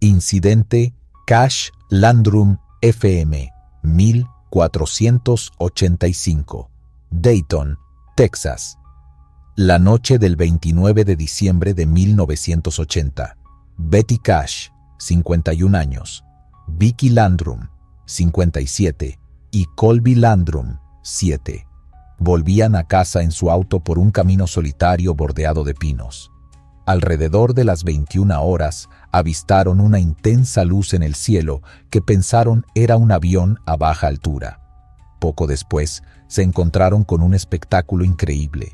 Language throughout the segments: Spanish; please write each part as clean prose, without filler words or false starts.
Incidente Cash Landrum FM 1485, Dayton, Texas. La noche del 29 de diciembre de 1980, Betty Cash, 51 años, Vicky Landrum, 57, y Colby Landrum, 7, volvían a casa en su auto por un camino solitario bordeado de pinos. Alrededor de las 21 horas, avistaron una intensa luz en el cielo que pensaron era un avión a baja altura. Poco después, se encontraron con un espectáculo increíble.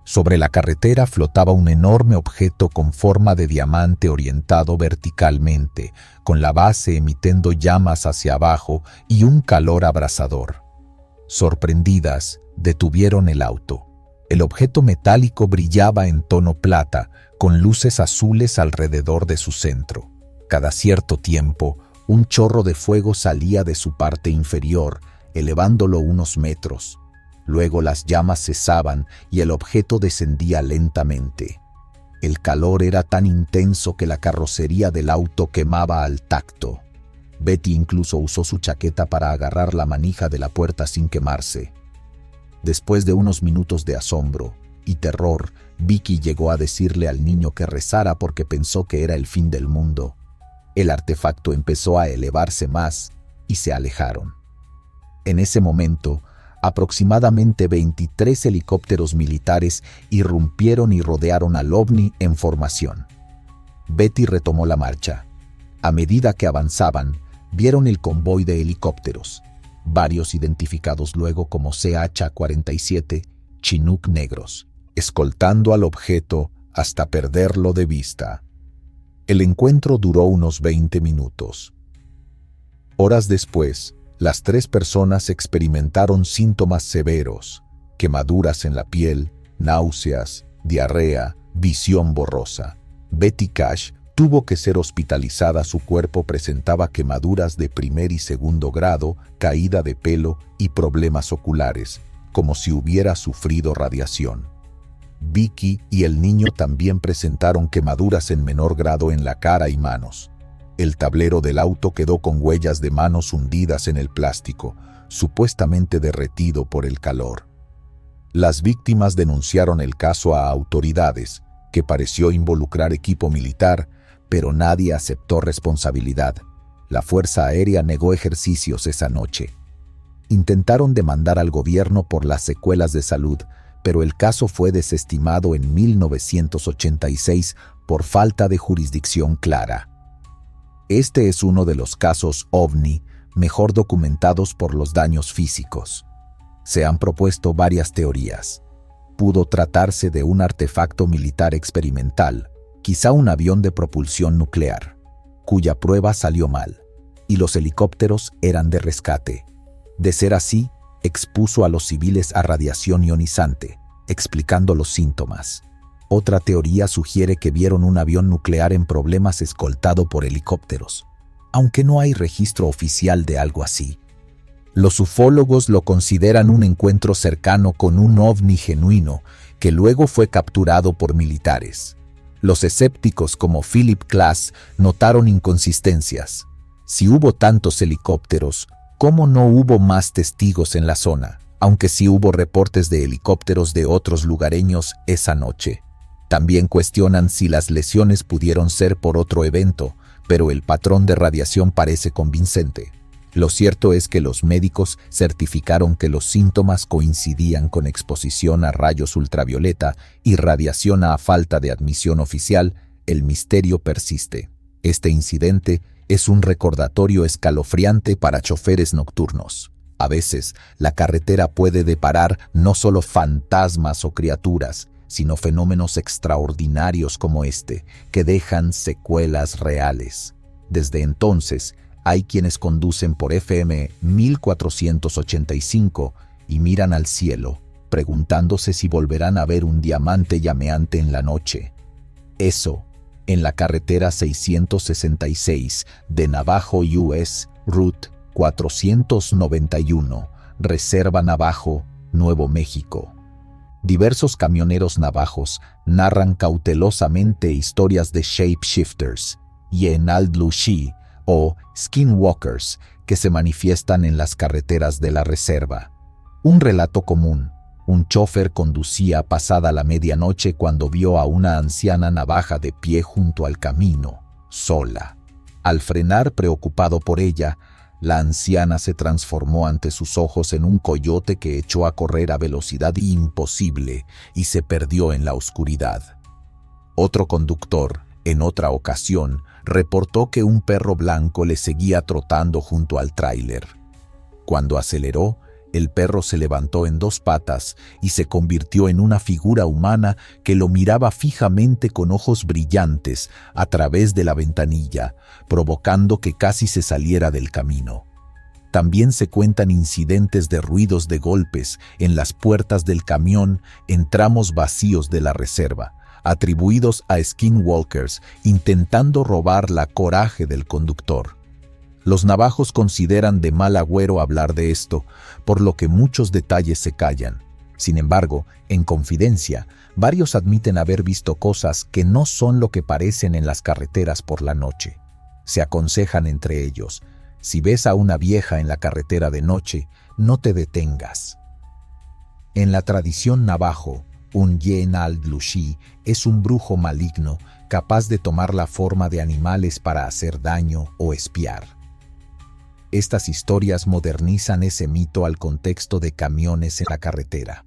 Sobre la carretera flotaba un enorme objeto con forma de diamante orientado verticalmente, con la base emitiendo llamas hacia abajo y un calor abrasador. Sorprendidas, detuvieron el auto. El objeto metálico brillaba en tono plata, con luces azules alrededor de su centro. Cada cierto tiempo, un chorro de fuego salía de su parte inferior, elevándolo unos metros. Luego las llamas cesaban y el objeto descendía lentamente. El calor era tan intenso que la carrocería del auto quemaba al tacto. Betty incluso usó su chaqueta para agarrar la manija de la puerta sin quemarse. Después de unos minutos de asombro y terror, Vicky llegó a decirle al niño que rezara porque pensó que era el fin del mundo. El artefacto empezó a elevarse más y se alejaron. En ese momento, aproximadamente 23 helicópteros militares irrumpieron y rodearon al ovni en formación. Betty retomó la marcha. A medida que avanzaban, vieron el convoy de helicópteros, varios identificados luego como CH-47 Chinook negros, escoltando al objeto hasta perderlo de vista. El encuentro duró unos 20 minutos. Horas después, las 3 personas experimentaron síntomas severos: quemaduras en la piel, náuseas, diarrea, visión borrosa. Betty Cash tuvo que ser hospitalizada. Su cuerpo presentaba quemaduras de primer y segundo grado, caída de pelo y problemas oculares, como si hubiera sufrido radiación. Vicky y el niño también presentaron quemaduras en menor grado en la cara y manos. El tablero del auto quedó con huellas de manos hundidas en el plástico, supuestamente derretido por el calor. Las víctimas denunciaron el caso a autoridades, que pareció involucrar equipo militar, pero nadie aceptó responsabilidad. La Fuerza Aérea negó ejercicios esa noche. Intentaron demandar al gobierno por las secuelas de salud, pero el caso fue desestimado en 1986 por falta de jurisdicción clara. Este es uno de los casos OVNI mejor documentados por los daños físicos. Se han propuesto varias teorías. Pudo tratarse de un artefacto militar experimental, quizá un avión de propulsión nuclear, cuya prueba salió mal, y los helicópteros eran de rescate. De ser así, expuso a los civiles a radiación ionizante, explicando los síntomas. Otra teoría sugiere que vieron un avión nuclear en problemas escoltado por helicópteros, aunque no hay registro oficial de algo así. Los ufólogos lo consideran un encuentro cercano con un ovni genuino que luego fue capturado por militares. Los escépticos como Philip Klass notaron inconsistencias. Si hubo tantos helicópteros, ¿cómo no hubo más testigos en la zona? Aunque sí hubo reportes de helicópteros de otros lugareños esa noche. También cuestionan si las lesiones pudieron ser por otro evento, pero el patrón de radiación parece convincente. Lo cierto es que los médicos certificaron que los síntomas coincidían con exposición a rayos ultravioleta y radiación. A falta de admisión oficial, el misterio persiste. Este incidente es un recordatorio escalofriante para choferes nocturnos. A veces, la carretera puede deparar no solo fantasmas o criaturas, sino fenómenos extraordinarios como este, que dejan secuelas reales. Desde entonces, hay quienes conducen por FM 1485 y miran al cielo, preguntándose si volverán a ver un diamante llameante en la noche. Eso, en la carretera 666 de Navajo US, Route 491, Reserva Navajo, Nuevo México. Diversos camioneros navajos narran cautelosamente historias de shapeshifters, Ye-Nal-Dlushi o skinwalkers que se manifiestan en las carreteras de la reserva. Un relato común: un chófer conducía pasada la medianoche cuando vio a una anciana navaja de pie junto al camino, sola. Al frenar preocupado por ella, la anciana se transformó ante sus ojos en un coyote que echó a correr a velocidad imposible y se perdió en la oscuridad. Otro conductor, en otra ocasión, reportó que un perro blanco le seguía trotando junto al tráiler. Cuando aceleró, el perro se levantó en dos patas y se convirtió en una figura humana que lo miraba fijamente con ojos brillantes a través de la ventanilla, provocando que casi se saliera del camino. También se cuentan incidentes de ruidos de golpes en las puertas del camión en tramos vacíos de la reserva, atribuidos a skinwalkers intentando robar la coraje del conductor. Los navajos consideran de mal agüero hablar de esto, por lo que muchos detalles se callan. Sin embargo, en confidencia, varios admiten haber visto cosas que no son lo que parecen en las carreteras por la noche. Se aconsejan entre ellos: si ves a una vieja en la carretera de noche, no te detengas. En la tradición navajo, un Ye-Nal-Dlushi es un brujo maligno capaz de tomar la forma de animales para hacer daño o espiar. Estas historias modernizan ese mito al contexto de camiones en la carretera.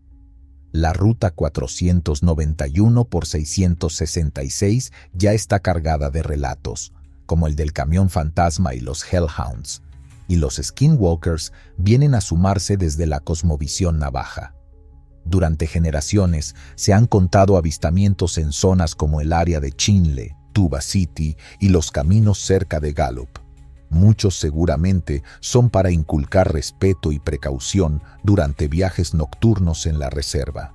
La ruta 491 por 666 ya está cargada de relatos, como el del camión fantasma y los Hellhounds, y los skinwalkers vienen a sumarse desde la cosmovisión navaja. Durante generaciones se han contado avistamientos en zonas como el área de Chinle, Tuba City y los caminos cerca de Gallup. Muchos seguramente son para inculcar respeto y precaución durante viajes nocturnos en la reserva.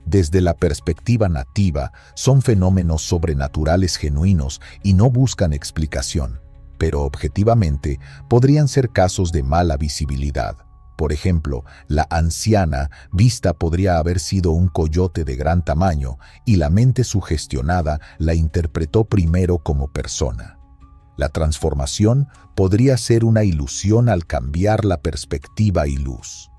Desde la perspectiva nativa, son fenómenos sobrenaturales genuinos y no buscan explicación, pero objetivamente podrían ser casos de mala visibilidad. Por ejemplo, la anciana vista podría haber sido un coyote de gran tamaño y la mente sugestionada la interpretó primero como persona. La transformación podría ser una ilusión al cambiar la perspectiva y luz.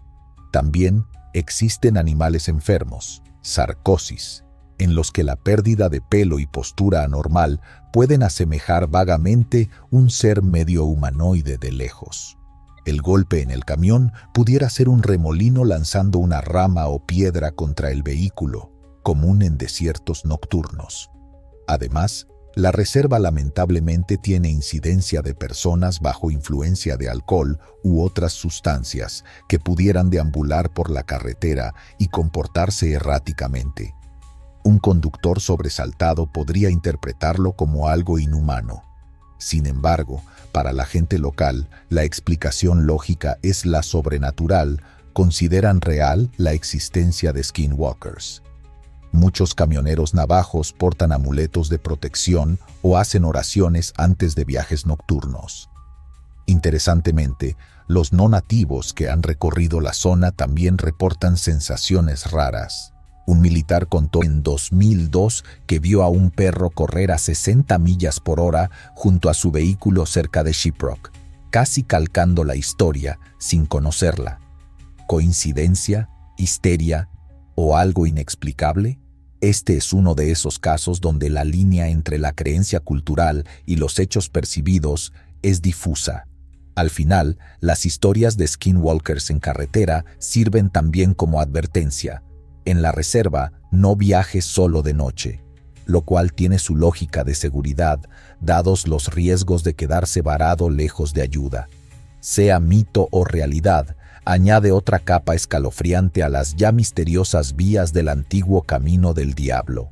También existen animales enfermos, sarcosis, en los que la pérdida de pelo y postura anormal pueden asemejar vagamente un ser medio humanoide de lejos. El golpe en el camión pudiera ser un remolino lanzando una rama o piedra contra el vehículo, común en desiertos nocturnos. Además, la reserva lamentablemente tiene incidencia de personas bajo influencia de alcohol u otras sustancias que pudieran deambular por la carretera y comportarse erráticamente. Un conductor sobresaltado podría interpretarlo como algo inhumano. Sin embargo, para la gente local, la explicación lógica es la sobrenatural. Consideran real la existencia de skinwalkers. Muchos camioneros navajos portan amuletos de protección o hacen oraciones antes de viajes nocturnos. Interesantemente, los no nativos que han recorrido la zona también reportan sensaciones raras. Un militar contó en 2002 que vio a un perro correr a 60 millas por hora junto a su vehículo cerca de Shiprock, casi calcando la historia sin conocerla. ¿Coincidencia, histeria o algo inexplicable? Este es uno de esos casos donde la línea entre la creencia cultural y los hechos percibidos es difusa. Al final, las historias de skinwalkers en carretera sirven también como advertencia. En la reserva, no viajes solo de noche, lo cual tiene su lógica de seguridad, dados los riesgos de quedarse varado lejos de ayuda. Sea mito o realidad, añade otra capa escalofriante a las ya misteriosas vías del antiguo Camino del Diablo.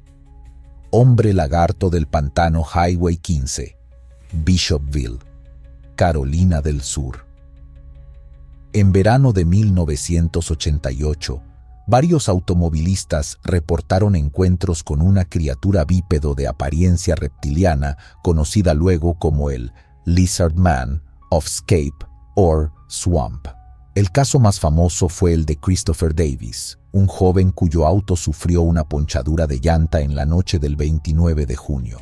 Hombre lagarto del pantano Highway 15, Bishopville, Carolina del Sur. En verano de 1988, varios automovilistas reportaron encuentros con una criatura bípedo de apariencia reptiliana conocida luego como el Lizard Man of Scape or Swamp. El caso más famoso fue el de Christopher Davis, un joven cuyo auto sufrió una ponchadura de llanta en la noche del 29 de junio.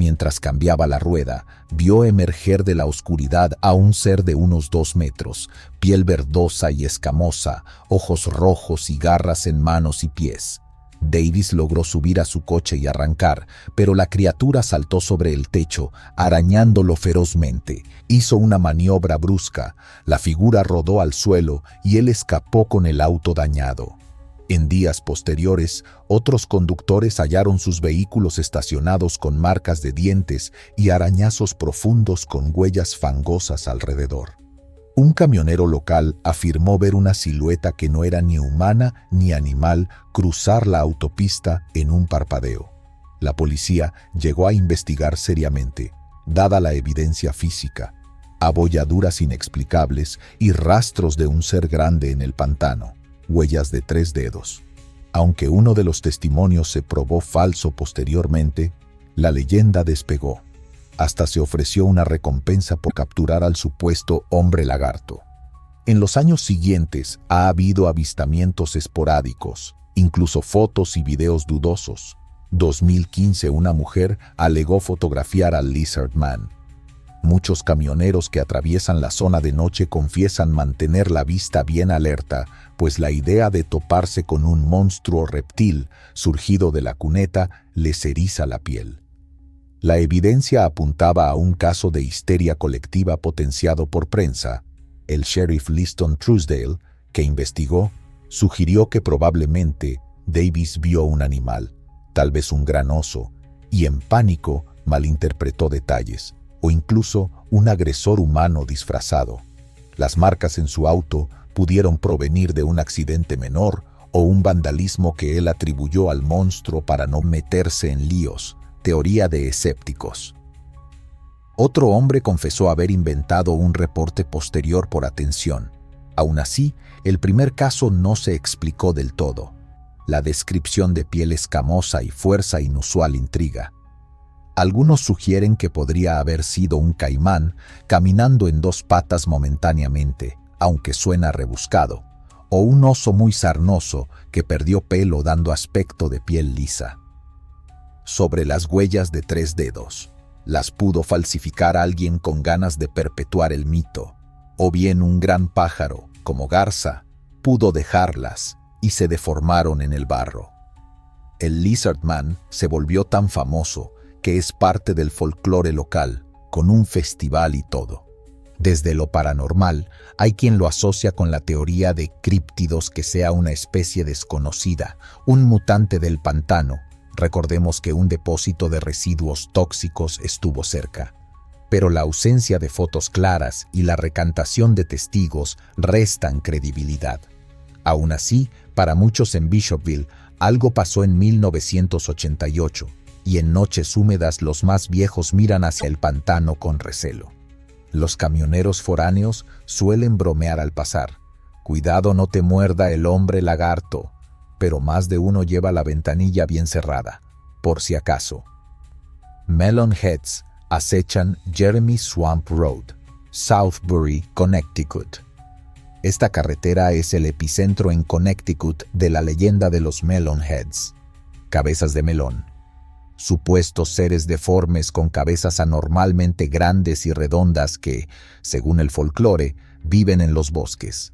Mientras cambiaba la rueda, vio emerger de la oscuridad a un ser de unos 2 metros, piel verdosa y escamosa, ojos rojos y garras en manos y pies. Davis logró subir a su coche y arrancar, pero la criatura saltó sobre el techo, arañándolo ferozmente. Hizo una maniobra brusca, la figura rodó al suelo y él escapó con el auto dañado. En días posteriores, otros conductores hallaron sus vehículos estacionados con marcas de dientes y arañazos profundos con huellas fangosas alrededor. Un camionero local afirmó ver una silueta que no era ni humana ni animal cruzar la autopista en un parpadeo. La policía llegó a investigar seriamente, dada la evidencia física, abolladuras inexplicables y rastros de un ser grande en el pantano, huellas de 3 dedos. Aunque uno de los testimonios se probó falso posteriormente, la leyenda despegó. Hasta se ofreció una recompensa por capturar al supuesto hombre lagarto. En los años siguientes ha habido avistamientos esporádicos, incluso fotos y videos dudosos. 2015 una mujer alegó fotografiar al Lizard Man. Muchos camioneros que atraviesan la zona de noche confiesan mantener la vista bien alerta, pues la idea de toparse con un monstruo reptil surgido de la cuneta les eriza la piel. La evidencia apuntaba a un caso de histeria colectiva potenciado por prensa. El sheriff Liston Truesdale, que investigó, sugirió que probablemente Davis vio un animal, tal vez un gran oso, y en pánico malinterpretó detalles, o incluso un agresor humano disfrazado. Las marcas en su auto pudieron provenir de un accidente menor o un vandalismo que él atribuyó al monstruo para no meterse en líos. Teoría de escépticos. Otro hombre confesó haber inventado un reporte posterior por atención. Aún así, el primer caso no se explicó del todo. La descripción de piel escamosa y fuerza inusual intriga. Algunos sugieren que podría haber sido un caimán caminando en 2 patas momentáneamente, aunque suena rebuscado, o un oso muy sarnoso que perdió pelo dando aspecto de piel lisa. Sobre las huellas de 3 dedos, las pudo falsificar alguien con ganas de perpetuar el mito, o bien un gran pájaro, como garza, pudo dejarlas y se deformaron en el barro. El Lizard Man se volvió tan famoso que es parte del folclore local, con un festival y todo. Desde lo paranormal, hay quien lo asocia con la teoría de críptidos, que sea una especie desconocida, un mutante del pantano. Recordemos que un depósito de residuos tóxicos estuvo cerca. Pero la ausencia de fotos claras y la recantación de testigos restan credibilidad. Aún así, para muchos en Bishopville, algo pasó en 1988, y en noches húmedas los más viejos miran hacia el pantano con recelo. Los camioneros foráneos suelen bromear al pasar: «Cuidado no te muerda el hombre lagarto», pero más de uno lleva la ventanilla bien cerrada, por si acaso. Melon Heads acechan Jeremy Swamp Road, Southbury, Connecticut. Esta carretera es el epicentro en Connecticut de la leyenda de los Melon Heads, cabezas de melón. Supuestos seres deformes con cabezas anormalmente grandes y redondas que, según el folclore, viven en los bosques.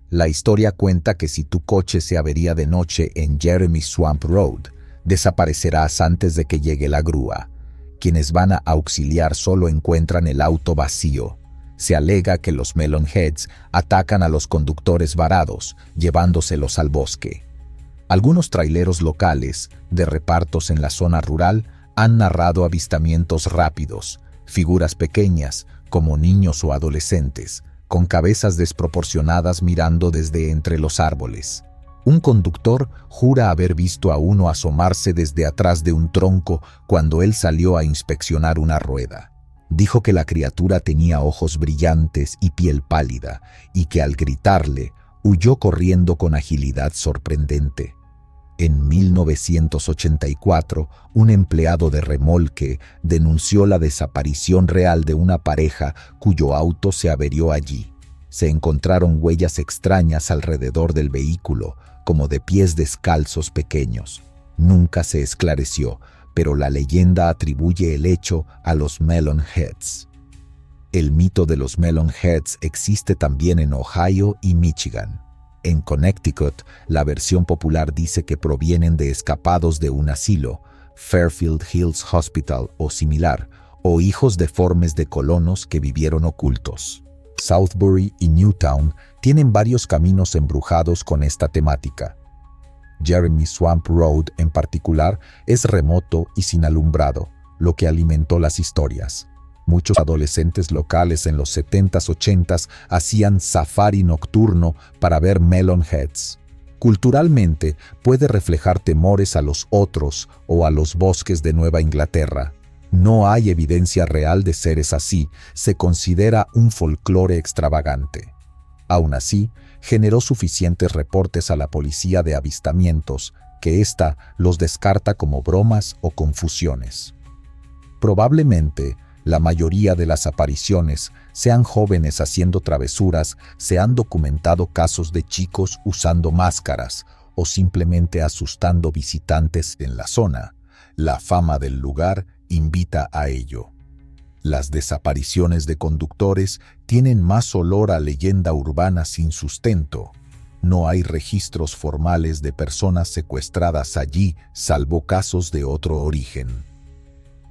La historia cuenta que si tu coche se avería de noche en Jeremy Swamp Road, desaparecerás antes de que llegue la grúa. Quienes van a auxiliar solo encuentran el auto vacío. Se alega que los Melon Heads atacan a los conductores varados, llevándoselos al bosque. Algunos traileros locales, de repartos en la zona rural, han narrado avistamientos rápidos, figuras pequeñas, como niños o adolescentes, con cabezas desproporcionadas mirando desde entre los árboles. Un conductor jura haber visto a uno asomarse desde atrás de un tronco cuando él salió a inspeccionar una rueda. Dijo que la criatura tenía ojos brillantes y piel pálida, y que al gritarle, huyó corriendo con agilidad sorprendente. En 1984, un empleado de remolque denunció la desaparición real de una pareja cuyo auto se averió allí. Se encontraron huellas extrañas alrededor del vehículo, como de pies descalzos pequeños. Nunca se esclareció, pero la leyenda atribuye el hecho a los Melonheads. El mito de los Melonheads existe también en Ohio y Michigan. En Connecticut, la versión popular dice que provienen de escapados de un asilo, Fairfield Hills Hospital o similar, o hijos deformes de colonos que vivieron ocultos. Southbury y Newtown tienen varios caminos embrujados con esta temática. Jeremy Swamp Road, en particular, es remoto y sin alumbrado, lo que alimentó las historias. Muchos adolescentes locales en los 70s, 80s hacían safari nocturno para ver Melonheads. Culturalmente, puede reflejar temores a los otros o a los bosques de Nueva Inglaterra. No hay evidencia real de seres así, se considera un folclore extravagante. Aún así, generó suficientes reportes a la policía de avistamientos, que ésta los descarta como bromas o confusiones. Probablemente, la mayoría de las apariciones, sean jóvenes haciendo travesuras, se han documentado casos de chicos usando máscaras o simplemente asustando visitantes en la zona. La fama del lugar invita a ello. Las desapariciones de conductores tienen más olor a leyenda urbana sin sustento. No hay registros formales de personas secuestradas allí, salvo casos de otro origen.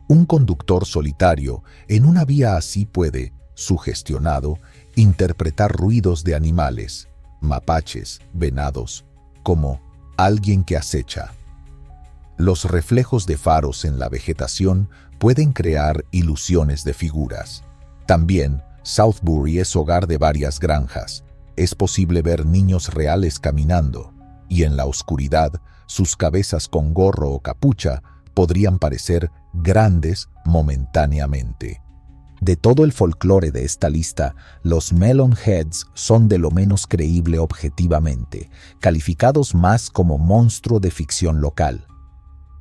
Un conductor solitario en una vía así puede, sugestionado, interpretar ruidos de animales, mapaches, venados, como alguien que acecha. Los reflejos de faros en la vegetación pueden crear ilusiones de figuras. También, Southbury es hogar de varias granjas. Es posible ver niños reales caminando, y en la oscuridad, sus cabezas con gorro o capucha podrían parecer grandes momentáneamente. De todo el folclore de esta lista, los Melonheads son de lo menos creíble objetivamente, calificados más como monstruo de ficción local.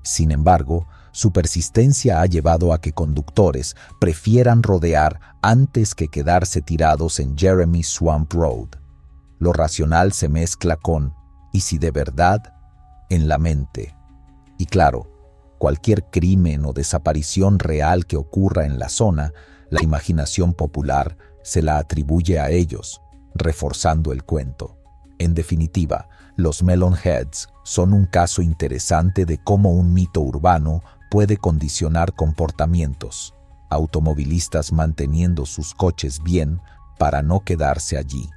Sin embargo, su persistencia ha llevado a que conductores prefieran rodear antes que quedarse tirados en Jeremy Swamp Road. Lo racional se mezcla con, y si de verdad, en la mente. Y claro, cualquier crimen o desaparición real que ocurra en la zona, la imaginación popular se la atribuye a ellos, reforzando el cuento. En definitiva, los Melonheads son un caso interesante de cómo un mito urbano puede condicionar comportamientos, automovilistas manteniendo sus coches bien para no quedarse allí.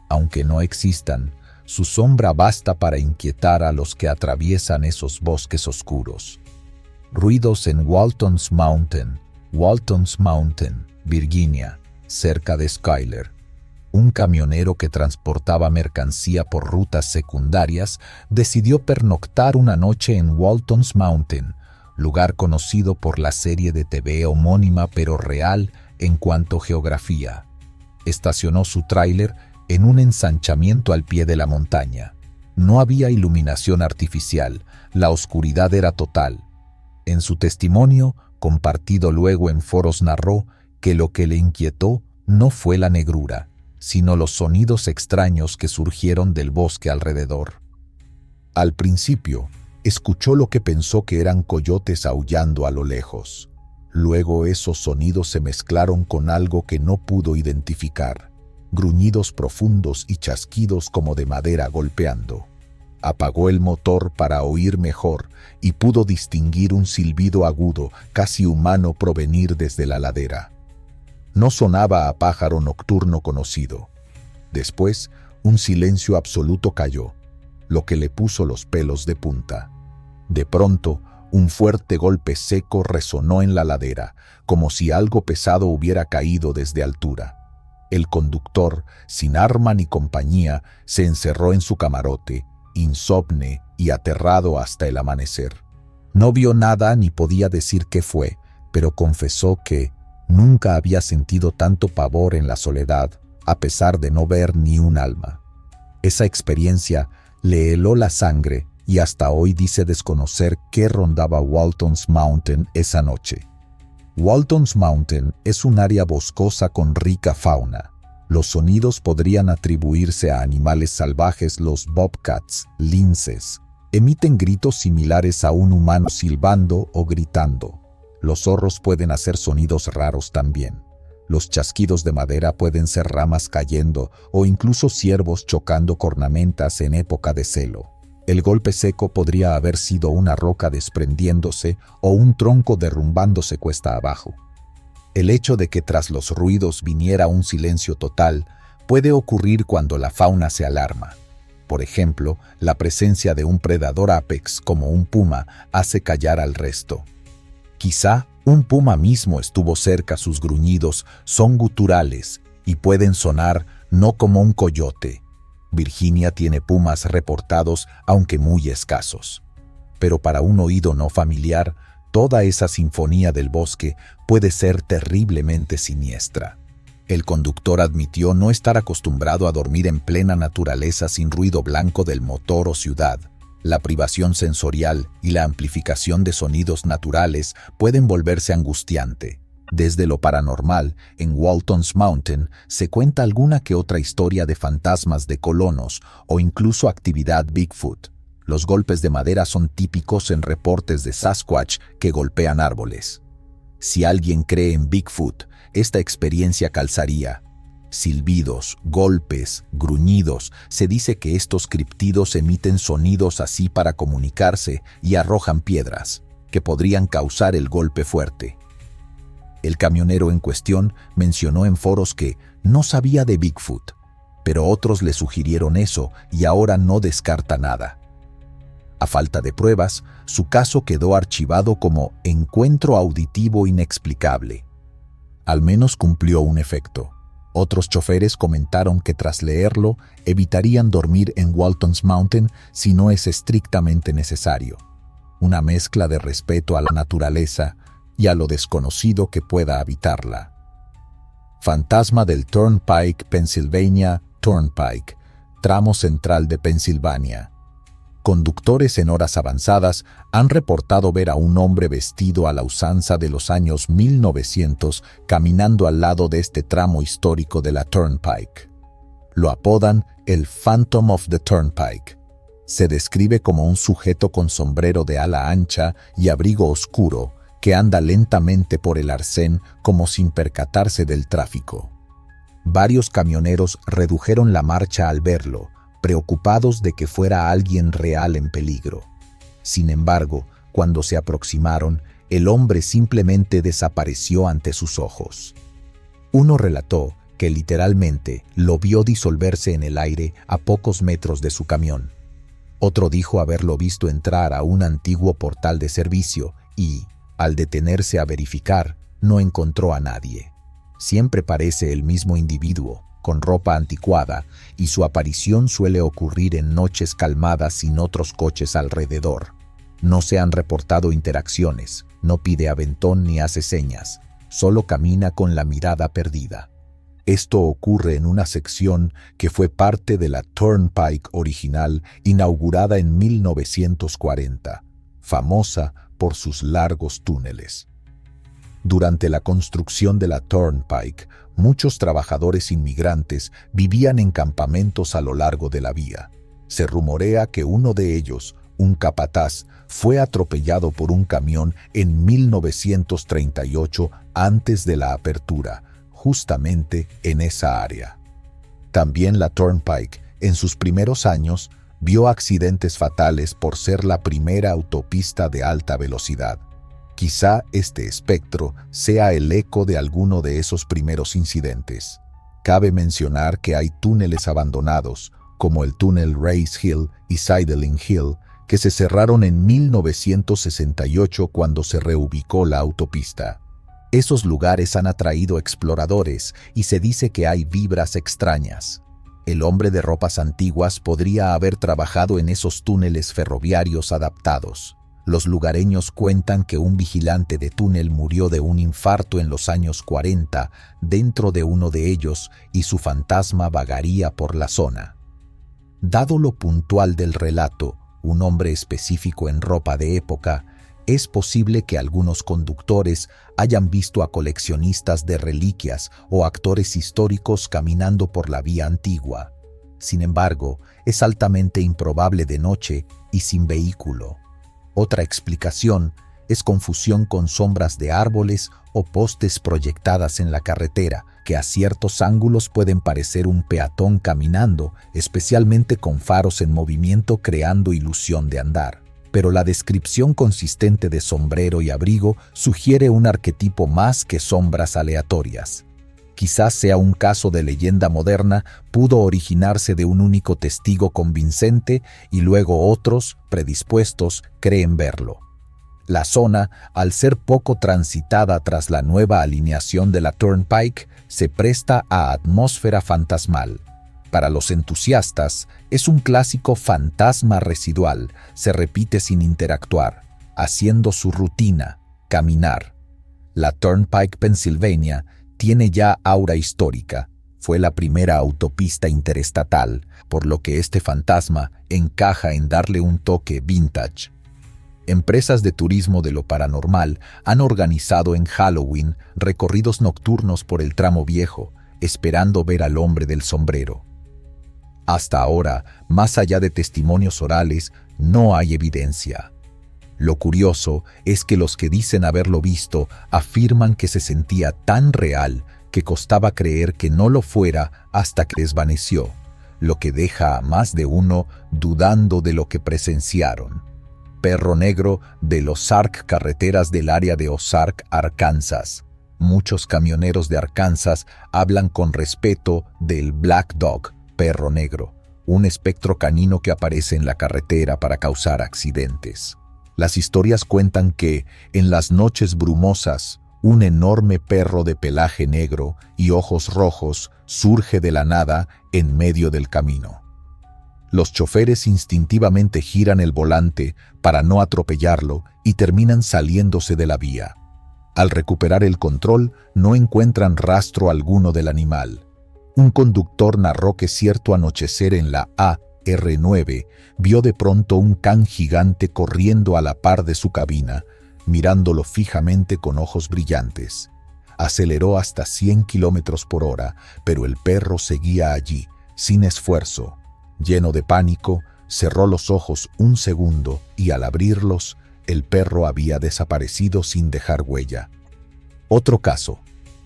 Aunque no existan, su sombra basta para inquietar a los que atraviesan esos bosques oscuros. Ruidos en Walton's Mountain, Virginia, cerca de Schuyler. Un camionero que transportaba mercancía por rutas secundarias decidió pernoctar una noche en Walton's Mountain, lugar conocido por la serie de TV homónima pero real en cuanto a geografía. Estacionó su tráiler en un ensanchamiento al pie de la montaña. No había iluminación artificial, la oscuridad era total. En su testimonio, compartido luego en foros, narró que lo que le inquietó no fue la negrura, sino los sonidos extraños que surgieron del bosque alrededor. Al principio, escuchó lo que pensó que eran coyotes aullando a lo lejos. Luego esos sonidos se mezclaron con algo que no pudo identificar, gruñidos profundos y chasquidos como de madera golpeando. Apagó el motor para oír mejor y pudo distinguir un silbido agudo, casi humano, provenir desde la ladera. No sonaba a pájaro nocturno conocido. Después, un silencio absoluto cayó, lo que le puso los pelos de punta. De pronto, un fuerte golpe seco resonó en la ladera, como si algo pesado hubiera caído desde altura. El conductor, sin arma ni compañía, se encerró en su camarote, insomne y aterrado hasta el amanecer. No vio nada ni podía decir qué fue, pero confesó que nunca había sentido tanto pavor en la soledad, a pesar de no ver ni un alma. Esa experiencia le heló la sangre y hasta hoy dice desconocer qué rondaba Walton's Mountain esa noche. Walton's Mountain es un área boscosa con rica fauna. Los sonidos podrían atribuirse a animales salvajes, los bobcats, linces, Emiten gritos similares a un humano silbando o gritando. Los zorros pueden hacer sonidos raros también. Los chasquidos de madera pueden ser ramas cayendo o incluso ciervos chocando cornamentas en época de celo. El golpe seco podría haber sido una roca desprendiéndose o un tronco derrumbándose cuesta abajo. El hecho de que tras los ruidos viniera un silencio total puede ocurrir cuando la fauna se alarma. Por ejemplo, la presencia de un predador apex como un puma hace callar al resto. Quizá un puma mismo estuvo cerca. Sus gruñidos son guturales y pueden sonar no como un coyote. Virginia tiene pumas reportados, aunque muy escasos. Pero para un oído no familiar, toda esa sinfonía del bosque puede ser terriblemente siniestra. El conductor admitió no estar acostumbrado a dormir en plena naturaleza sin ruido blanco del motor o ciudad. La privación sensorial y la amplificación de sonidos naturales pueden volverse angustiante. Desde lo paranormal, en Walton's Mountain se cuenta alguna que otra historia de fantasmas de colonos o incluso actividad Bigfoot. Los golpes de madera son típicos en reportes de Sasquatch que golpean árboles. Si alguien cree en Bigfoot, esta experiencia calzaría. Silbidos, golpes, gruñidos. Se dice que estos criptidos emiten sonidos así para comunicarse y arrojan piedras, que podrían causar el golpe fuerte. El camionero en cuestión mencionó en foros que no sabía de Bigfoot, pero otros le sugirieron eso y ahora no descarta nada. A falta de pruebas, su caso quedó archivado como encuentro auditivo inexplicable. Al menos cumplió un efecto. Otros choferes comentaron que tras leerlo evitarían dormir en Walton's Mountain si no es estrictamente necesario. Una mezcla de respeto a la naturaleza y a lo desconocido que pueda habitarla. Fantasma del Turnpike, Pennsylvania Turnpike, tramo central de Pensilvania. Conductores en horas avanzadas han reportado ver a un hombre vestido a la usanza de los años 1900 caminando al lado de este tramo histórico de la Turnpike. Lo apodan el Phantom of the Turnpike. Se describe como un sujeto con sombrero de ala ancha y abrigo oscuro que anda lentamente por el arcén como sin percatarse del tráfico. Varios camioneros redujeron la marcha al verlo, preocupados de que fuera alguien real en peligro. Sin embargo, cuando se aproximaron, el hombre simplemente desapareció ante sus ojos. Uno relató que literalmente lo vio disolverse en el aire a pocos metros de su camión. Otro dijo haberlo visto entrar a un antiguo portal de servicio y, al detenerse a verificar, no encontró a nadie. Siempre parece el mismo individuo, con ropa anticuada, y su aparición suele ocurrir en noches calmadas sin otros coches alrededor. No se han reportado interacciones, no pide aventón ni hace señas, solo camina con la mirada perdida. Esto ocurre en una sección que fue parte de la Turnpike original inaugurada en 1940, famosa por sus largos túneles. Durante la construcción de la Turnpike, muchos trabajadores inmigrantes vivían en campamentos a lo largo de la vía. Se rumorea que uno de ellos, un capataz, fue atropellado por un camión en 1938 antes de la apertura, justamente en esa área. También la Turnpike, en sus primeros años, vio accidentes fatales por ser la primera autopista de alta velocidad. Quizá este espectro sea el eco de alguno de esos primeros incidentes. Cabe mencionar que hay túneles abandonados, como el túnel Race Hill y Sidling Hill, que se cerraron en 1968 cuando se reubicó la autopista. Esos lugares han atraído exploradores y se dice que hay vibras extrañas. El hombre de ropas antiguas podría haber trabajado en esos túneles ferroviarios adaptados. Los lugareños cuentan que un vigilante de túnel murió de un infarto en los años 40 dentro de uno de ellos y su fantasma vagaría por la zona. Dado lo puntual del relato, un hombre específico en ropa de época, es posible que algunos conductores hayan visto a coleccionistas de reliquias o actores históricos caminando por la vía antigua. Sin embargo, es altamente improbable de noche y sin vehículo. Otra explicación es confusión con sombras de árboles o postes proyectadas en la carretera, que a ciertos ángulos pueden parecer un peatón caminando, especialmente con faros en movimiento creando ilusión de andar. Pero la descripción consistente de sombrero y abrigo sugiere un arquetipo más que sombras aleatorias. Quizás sea un caso de leyenda moderna, pudo originarse de un único testigo convincente y luego otros, predispuestos, creen verlo. La zona, al ser poco transitada tras la nueva alineación de la Turnpike, se presta a atmósfera fantasmal. Para los entusiastas, es un clásico fantasma residual, se repite sin interactuar, haciendo su rutina, caminar. La Turnpike Pennsylvania tiene ya aura histórica. Fue la primera autopista interestatal, por lo que este fantasma encaja en darle un toque vintage. Empresas de turismo de lo paranormal han organizado en Halloween recorridos nocturnos por el tramo viejo, esperando ver al hombre del sombrero. Hasta ahora, más allá de testimonios orales, no hay evidencia. Lo curioso es que los que dicen haberlo visto afirman que se sentía tan real que costaba creer que no lo fuera hasta que desvaneció, lo que deja a más de uno dudando de lo que presenciaron. Perro negro de los Ozark, carreteras del área de Ozark, Arkansas. Muchos camioneros de Arkansas hablan con respeto del Black Dog, perro negro, un espectro canino que aparece en la carretera para causar accidentes. Las historias cuentan que, en las noches brumosas, un enorme perro de pelaje negro y ojos rojos surge de la nada en medio del camino. Los choferes instintivamente giran el volante para no atropellarlo y terminan saliéndose de la vía. Al recuperar el control, no encuentran rastro alguno del animal. Un conductor narró que cierto anochecer en la AR9 vio de pronto un can gigante corriendo a la par de su cabina, mirándolo fijamente con ojos brillantes. Aceleró hasta 100 kilómetros por hora, pero el perro seguía allí, sin esfuerzo. Lleno de pánico, cerró los ojos un segundo y al abrirlos, el perro había desaparecido sin dejar huella. Otro caso.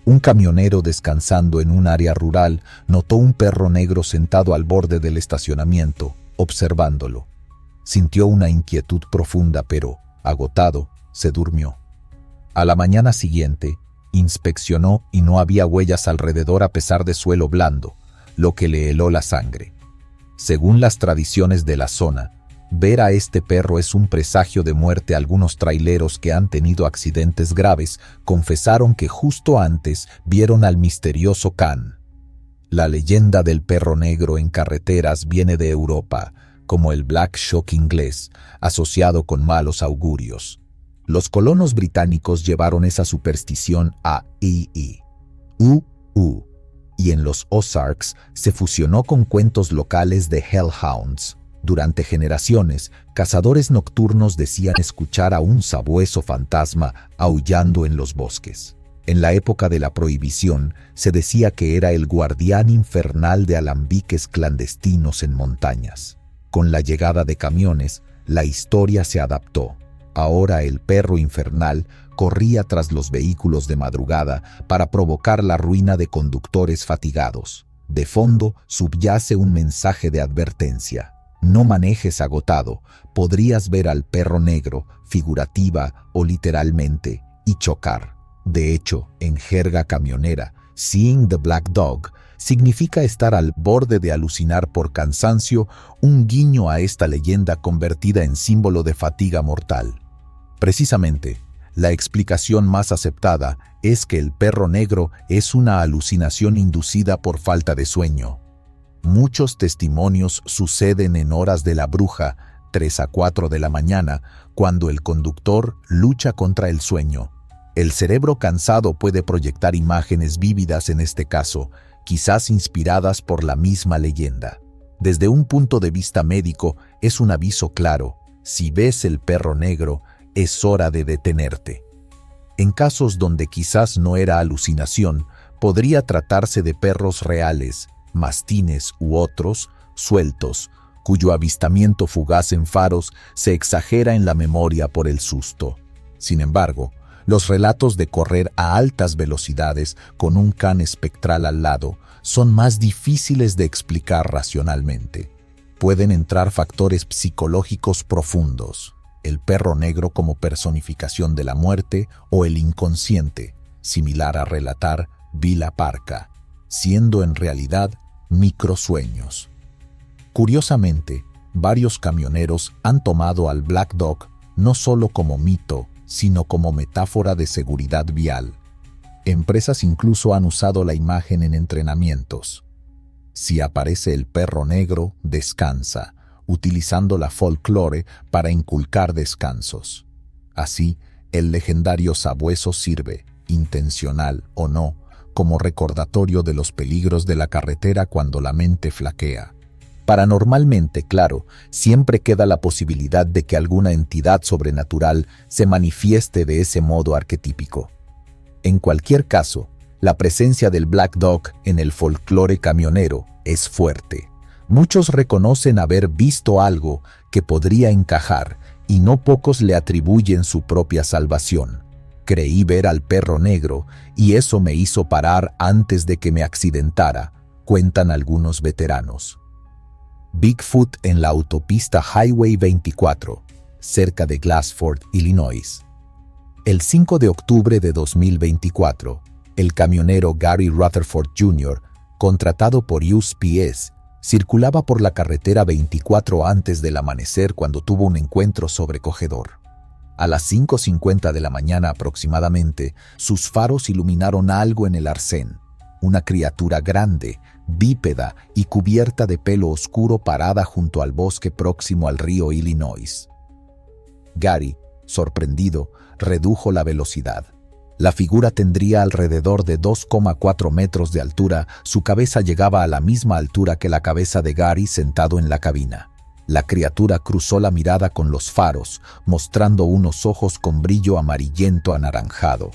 Un camionero descansando en un área rural notó un perro negro sentado al borde del estacionamiento, observándolo. Sintió una inquietud profunda, pero, agotado, se durmió. A la mañana siguiente, inspeccionó y no había huellas alrededor a pesar de suelo blando, lo que le heló la sangre. Según las tradiciones de la zona, ver a este perro es un presagio de muerte. Algunos traileros que han tenido accidentes graves confesaron que justo antes vieron al misterioso can. La leyenda del perro negro en carreteras viene de Europa, como el Black Shock inglés, asociado con malos augurios. Los colonos británicos llevaron esa superstición a y en los Ozarks se fusionó con cuentos locales de Hellhounds. Durante generaciones, cazadores nocturnos decían escuchar a un sabueso fantasma aullando en los bosques. En la época de la Prohibición, se decía que era el guardián infernal de alambiques clandestinos en montañas. Con la llegada de camiones, la historia se adaptó. Ahora el perro infernal corría tras los vehículos de madrugada para provocar la ruina de conductores fatigados. De fondo subyace un mensaje de advertencia. No manejes agotado, podrías ver al perro negro, figurativa o literalmente, y chocar. De hecho, en jerga camionera, seeing the black dog significa estar al borde de alucinar por cansancio, un guiño a esta leyenda convertida en símbolo de fatiga mortal. Precisamente, la explicación más aceptada es que el perro negro es una alucinación inducida por falta de sueño. Muchos testimonios suceden en horas de la bruja, 3 a 4 de la mañana, cuando el conductor lucha contra el sueño. El cerebro cansado puede proyectar imágenes vívidas en este caso, quizás inspiradas por la misma leyenda. Desde un punto de vista médico, es un aviso claro: si ves el perro negro, es hora de detenerte. En casos donde quizás no era alucinación, podría tratarse de perros reales, mastines u otros, sueltos, cuyo avistamiento fugaz en faros se exagera en la memoria por el susto. Sin embargo, los relatos de correr a altas velocidades con un can espectral al lado son más difíciles de explicar racionalmente. Pueden entrar factores psicológicos profundos, el perro negro como personificación de la muerte o el inconsciente, similar a relatar Vila Parka, siendo en realidad microsueños. Curiosamente, varios camioneros han tomado al Black Dog no solo como mito, sino como metáfora de seguridad vial. Empresas incluso han usado la imagen en entrenamientos. Si aparece el perro negro, descansa, utilizando la folclore para inculcar descansos. Así, el legendario sabueso sirve, intencional o no, como recordatorio de los peligros de la carretera cuando la mente flaquea. Paranormalmente, claro, siempre queda la posibilidad de que alguna entidad sobrenatural se manifieste de ese modo arquetípico. En cualquier caso, la presencia del Black Dog en el folclore camionero es fuerte. Muchos reconocen haber visto algo que podría encajar y no pocos le atribuyen su propia salvación. Creí ver al perro negro y eso me hizo parar antes de que me accidentara, cuentan algunos veteranos. Bigfoot en la autopista Highway 24, cerca de Glassford, Illinois. El 5 de octubre de 2024, el camionero Gary Rutherford Jr., contratado por USPS, circulaba por la carretera 24 antes del amanecer cuando tuvo un encuentro sobrecogedor. A las 5:50 de la mañana aproximadamente, sus faros iluminaron algo en el arcén. Una criatura grande, bípeda y cubierta de pelo oscuro parada junto al bosque próximo al río Illinois. Gary, sorprendido, redujo la velocidad. La figura tendría alrededor de 2,4 metros de altura, su cabeza llegaba a la misma altura que la cabeza de Gary sentado en la cabina. La criatura cruzó la mirada con los faros, mostrando unos ojos con brillo amarillento anaranjado.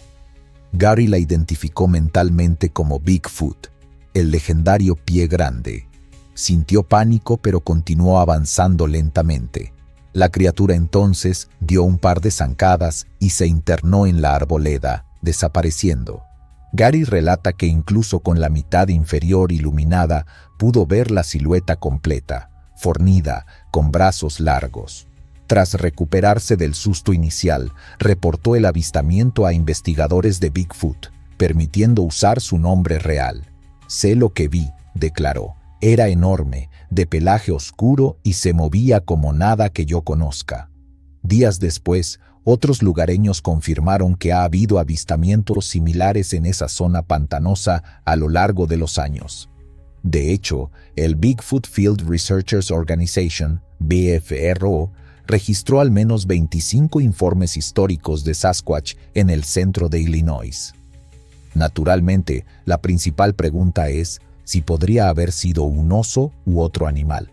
Gary la identificó mentalmente como Bigfoot, el legendario pie grande. Sintió pánico pero continuó avanzando lentamente. La criatura entonces dio un par de zancadas y se internó en la arboleda, desapareciendo. Gary relata que incluso con la mitad inferior iluminada pudo ver la silueta completa, fornida, con brazos largos. Tras recuperarse del susto inicial, reportó el avistamiento a investigadores de Bigfoot, permitiendo usar su nombre real. «Sé lo que vi», declaró. «Era enorme, de pelaje oscuro y se movía como nada que yo conozca». Días después, otros lugareños confirmaron que ha habido avistamientos similares en esa zona pantanosa a lo largo de los años. De hecho, el Bigfoot Field Researchers Organization, BFRO, registró al menos 25 informes históricos de Sasquatch en el centro de Illinois. Naturalmente, la principal pregunta es si podría haber sido un oso u otro animal.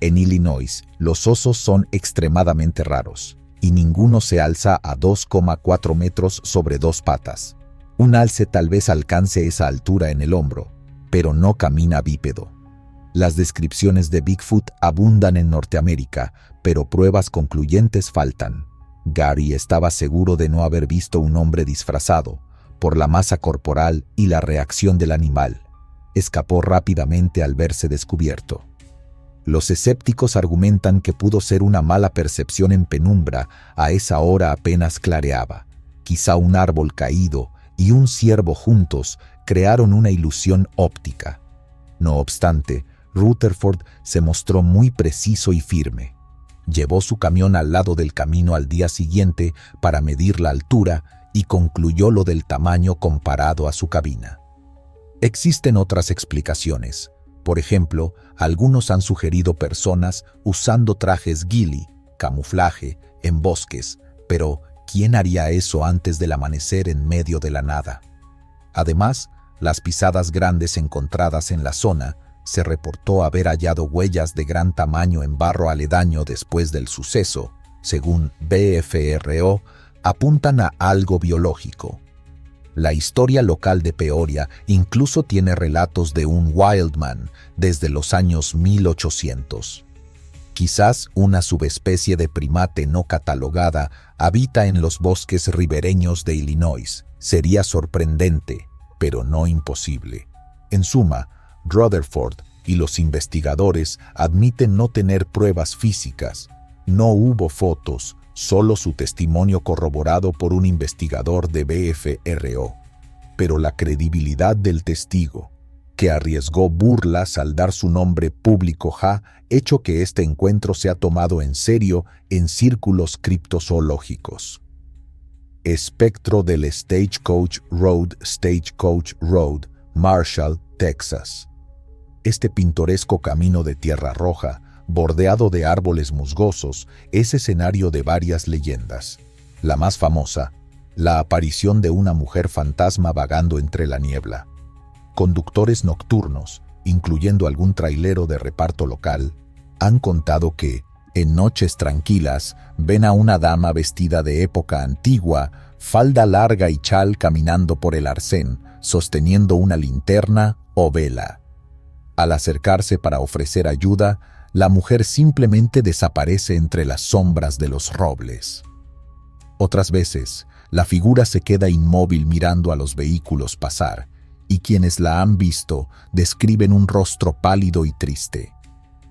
En Illinois, los osos son extremadamente raros, y ninguno se alza a 2,4 metros sobre dos patas. Un alce tal vez alcance esa altura en el hombro, pero no camina bípedo. Las descripciones de Bigfoot abundan en Norteamérica, pero pruebas concluyentes faltan. Gary estaba seguro de no haber visto un hombre disfrazado, por la masa corporal y la reacción del animal. Escapó rápidamente al verse descubierto. Los escépticos argumentan que pudo ser una mala percepción en penumbra, a esa hora apenas clareaba. Quizá un árbol caído y un ciervo juntos crearon una ilusión óptica. No obstante, Rutherford se mostró muy preciso y firme. Llevó su camión al lado del camino al día siguiente para medir la altura y concluyó lo del tamaño comparado a su cabina. Existen otras explicaciones. Por ejemplo, algunos han sugerido personas usando trajes ghillie, camuflaje, en bosques, pero ¿quién haría eso antes del amanecer en medio de la nada? Además, las pisadas grandes encontradas en la zona, se reportó haber hallado huellas de gran tamaño en barro aledaño después del suceso, según BFRO, apuntan a algo biológico. La historia local de Peoria incluso tiene relatos de un Wildman desde los años 1800. Quizás una subespecie de primate no catalogada habita en los bosques ribereños de Illinois. Sería sorprendente, pero no imposible. En suma, Rutherford y los investigadores admiten no tener pruebas físicas. No hubo fotos, solo su testimonio corroborado por un investigador de BFRO. Pero la credibilidad del testigo, que arriesgó burlas al dar su nombre público, ha hecho que este encuentro sea tomado en serio en círculos criptozoológicos. Espectro del Stagecoach Road, Marshall, Texas. Este pintoresco camino de tierra roja, bordeado de árboles musgosos, es escenario de varias leyendas. La más famosa, la aparición de una mujer fantasma vagando entre la niebla. Conductores nocturnos, incluyendo algún trailero de reparto local, han contado que, en noches tranquilas, ven a una dama vestida de época antigua, falda larga y chal caminando por el arcén, sosteniendo una linterna o vela. Al acercarse para ofrecer ayuda, la mujer simplemente desaparece entre las sombras de los robles. Otras veces, la figura se queda inmóvil mirando a los vehículos pasar, y quienes la han visto describen un rostro pálido y triste.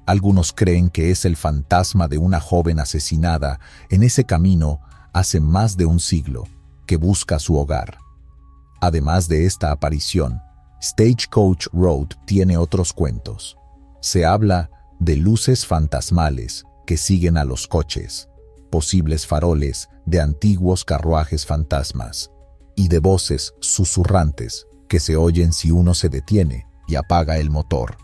Algunos creen que es el fantasma de una joven asesinada en ese camino hace más de un siglo, que busca su hogar. Además de esta aparición, Stagecoach Road tiene otros cuentos. Se habla de luces fantasmales que siguen a los coches, posibles faroles de antiguos carruajes fantasmas y de voces susurrantes que se oyen si uno se detiene y apaga el motor.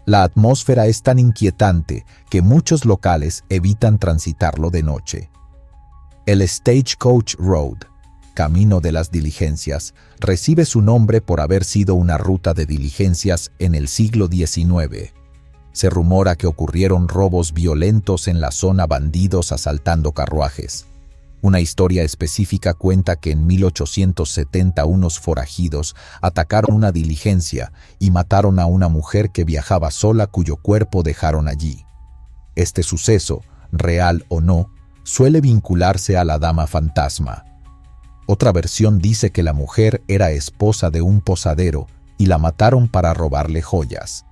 La atmósfera es tan inquietante que muchos locales evitan transitarlo de noche. El Stagecoach Road, Camino de las Diligencias, recibe su nombre por haber sido una ruta de diligencias en el siglo XIX. Se rumora que ocurrieron robos violentos en la zona, bandidos asaltando carruajes. Una historia específica cuenta que en 1870 unos forajidos atacaron una diligencia y mataron a una mujer que viajaba sola cuyo cuerpo dejaron allí. Este suceso, real o no, suele vincularse a la dama fantasma. Otra versión dice que la mujer era esposa de un posadero y la mataron para robarle joyas.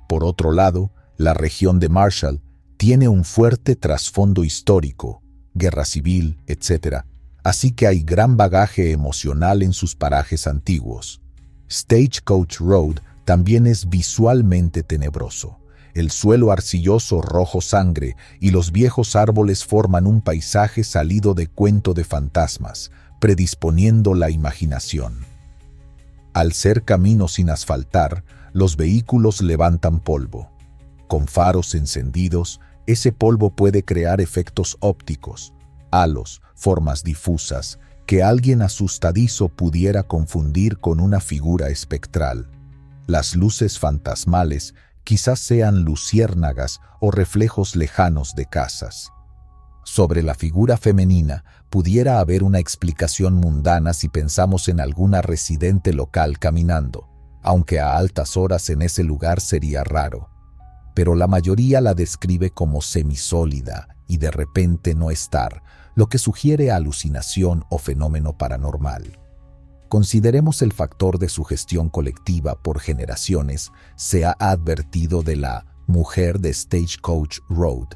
Por otro lado, la región de Marshall tiene un fuerte trasfondo histórico, guerra civil, etc., así que hay gran bagaje emocional en sus parajes antiguos. Stagecoach Road también es visualmente tenebroso. El suelo arcilloso rojo sangre y los viejos árboles forman un paisaje salido de cuento de fantasmas, predisponiendo la imaginación. Al ser camino sin asfaltar, los vehículos levantan polvo. Con faros encendidos, ese polvo puede crear efectos ópticos, halos, formas difusas, que alguien asustadizo pudiera confundir con una figura espectral. Las luces fantasmales quizás sean luciérnagas o reflejos lejanos de casas. Sobre la figura femenina pudiera haber una explicación mundana si pensamos en alguna residente local caminando, aunque a altas horas en ese lugar sería raro. Pero la mayoría la describe como semisólida y de repente no estar, lo que sugiere alucinación o fenómeno paranormal. Consideremos el factor de sugestión colectiva por generaciones. Se ha advertido de la mujer de Stagecoach Road,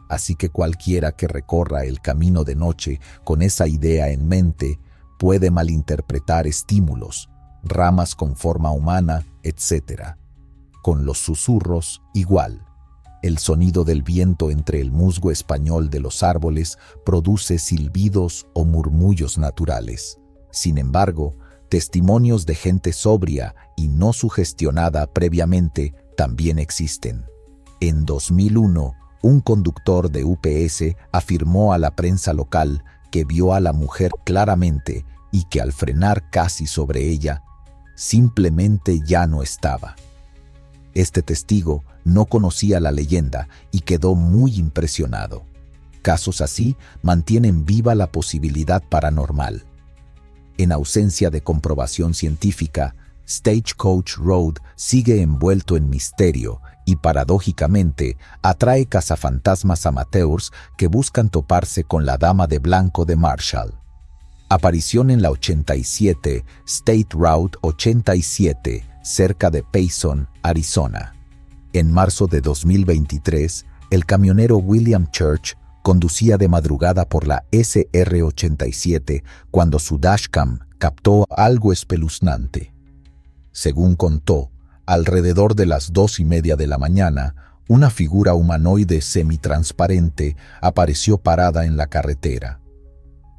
así que cualquiera que recorra el camino de noche con esa idea en mente puede malinterpretar estímulos, ramas con forma humana, etc. Con los susurros, igual. El sonido del viento entre el musgo español de los árboles produce silbidos o murmullos naturales. Sin embargo, testimonios de gente sobria y no sugestionada previamente también existen. En 2001, un conductor de UPS afirmó a la prensa local que vio a la mujer claramente y que al frenar casi sobre ella, simplemente ya no estaba. Este testigo no conocía la leyenda y quedó muy impresionado. Casos así mantienen viva la posibilidad paranormal. En ausencia de comprobación científica, Stagecoach Road sigue envuelto en misterio y, paradójicamente, atrae cazafantasmas amateurs que buscan toparse con la Dama de Blanco de Marshall. Aparición en la 87 State Route 87, cerca de Payson, Arizona. En marzo de 2023, el camionero William Church conducía de madrugada por la SR-87 cuando su dashcam captó algo espeluznante. Según contó, alrededor de las 2:30 de la mañana, una figura humanoide semitransparente apareció parada en la carretera.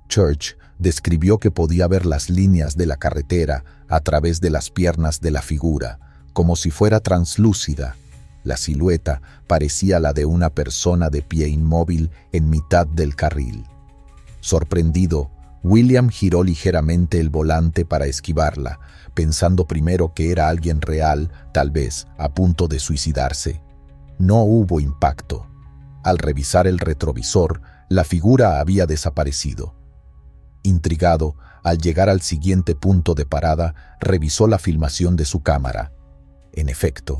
Church describió que podía ver las líneas de la carretera a través de las piernas de la figura, como si fuera translúcida. La silueta parecía la de una persona de pie inmóvil en mitad del carril. Sorprendido, William giró ligeramente el volante para esquivarla, pensando primero que era alguien real, tal vez a punto de suicidarse. No hubo impacto. Al revisar el retrovisor, la figura había desaparecido. Intrigado, al llegar al siguiente punto de parada, revisó la filmación de su cámara. En efecto,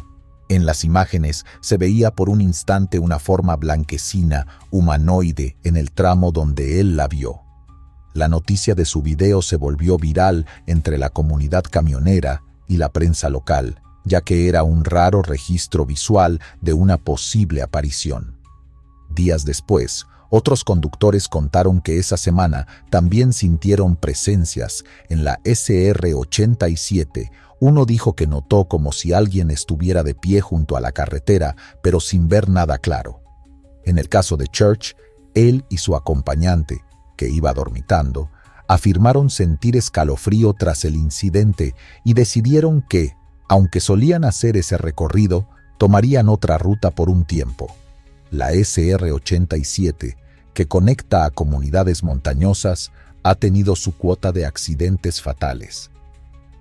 en las imágenes se veía por un instante una forma blanquecina, humanoide, en el tramo donde él la vio. La noticia de su video se volvió viral entre la comunidad camionera y la prensa local, ya que era un raro registro visual de una posible aparición. Días después, otros conductores contaron que esa semana también sintieron presencias en la SR-87. Uno dijo que notó como si alguien estuviera de pie junto a la carretera, pero sin ver nada claro. En el caso de Church, él y su acompañante, que iba dormitando, afirmaron sentir escalofrío tras el incidente y decidieron que, aunque solían hacer ese recorrido, tomarían otra ruta por un tiempo. La SR-87, que conecta a comunidades montañosas, ha tenido su cuota de accidentes fatales.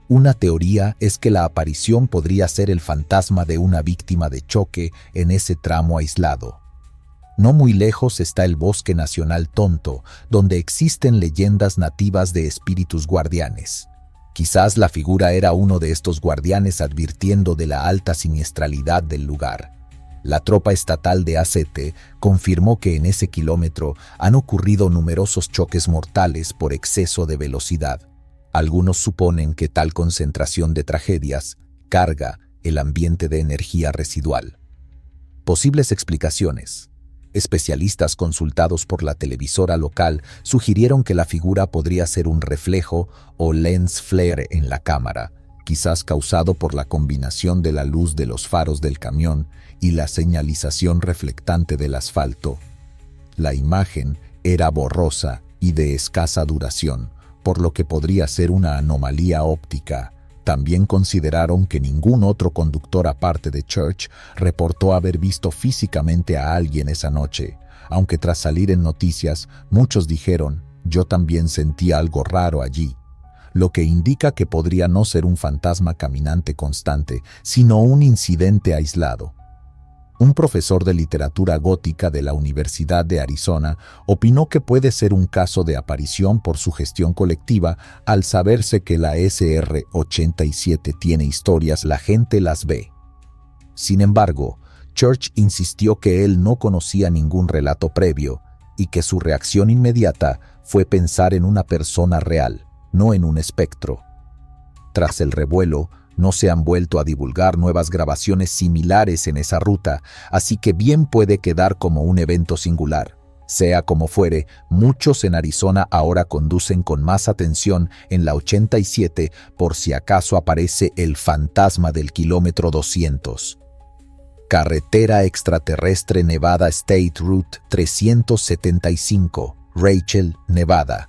Una teoría es que la aparición podría ser el fantasma de una víctima de choque en ese tramo aislado. No muy lejos está el Bosque Nacional Tonto, donde existen leyendas nativas de espíritus guardianes. Quizás la figura era uno de estos guardianes advirtiendo de la alta siniestralidad del lugar. La tropa estatal de ACT confirmó que en ese kilómetro han ocurrido numerosos choques mortales por exceso de velocidad. Algunos suponen que tal concentración de tragedias carga el ambiente de energía residual. Posibles explicaciones. Especialistas consultados por la televisora local sugirieron que la figura podría ser un reflejo o lens flare en la cámara, quizás causado por la combinación de la luz de los faros del camión y la señalización reflectante del asfalto. La imagen era borrosa y de escasa duración, por lo que podría ser una anomalía óptica. También consideraron que ningún otro conductor aparte de Church reportó haber visto físicamente a alguien esa noche, aunque tras salir en noticias, muchos dijeron, «Yo también sentí algo raro allí», lo que indica que podría no ser un fantasma caminante constante, sino un incidente aislado. Un profesor de literatura gótica de la Universidad de Arizona opinó que puede ser un caso de aparición por sugestión colectiva. Al saberse que la SR-87 tiene historias, la gente las ve. Sin embargo, Church insistió que él no conocía ningún relato previo y que su reacción inmediata fue pensar en una persona real, no en un espectro. Tras el revuelo, no se han vuelto a divulgar nuevas grabaciones similares en esa ruta, así que bien puede quedar como un evento singular. Sea como fuere, muchos en Arizona ahora conducen con más atención en la 87 por si acaso aparece el fantasma del kilómetro 200. Carretera extraterrestre Nevada State Route 375, Rachel, Nevada.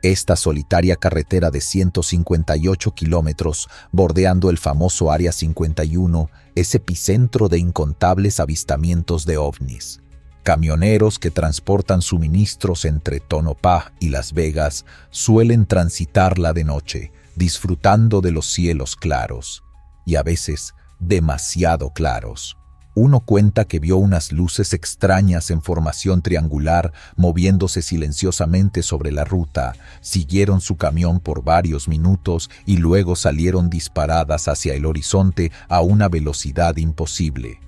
Esta solitaria carretera de 158 kilómetros, bordeando el famoso Área 51, es epicentro de incontables avistamientos de ovnis. Camioneros que transportan suministros entre Tonopah y Las Vegas suelen transitarla de noche, disfrutando de los cielos claros, y a veces demasiado claros. Uno cuenta que vio unas luces extrañas en formación triangular moviéndose silenciosamente sobre la ruta, siguieron su camión por varios minutos y luego salieron disparadas hacia el horizonte a una velocidad imposible.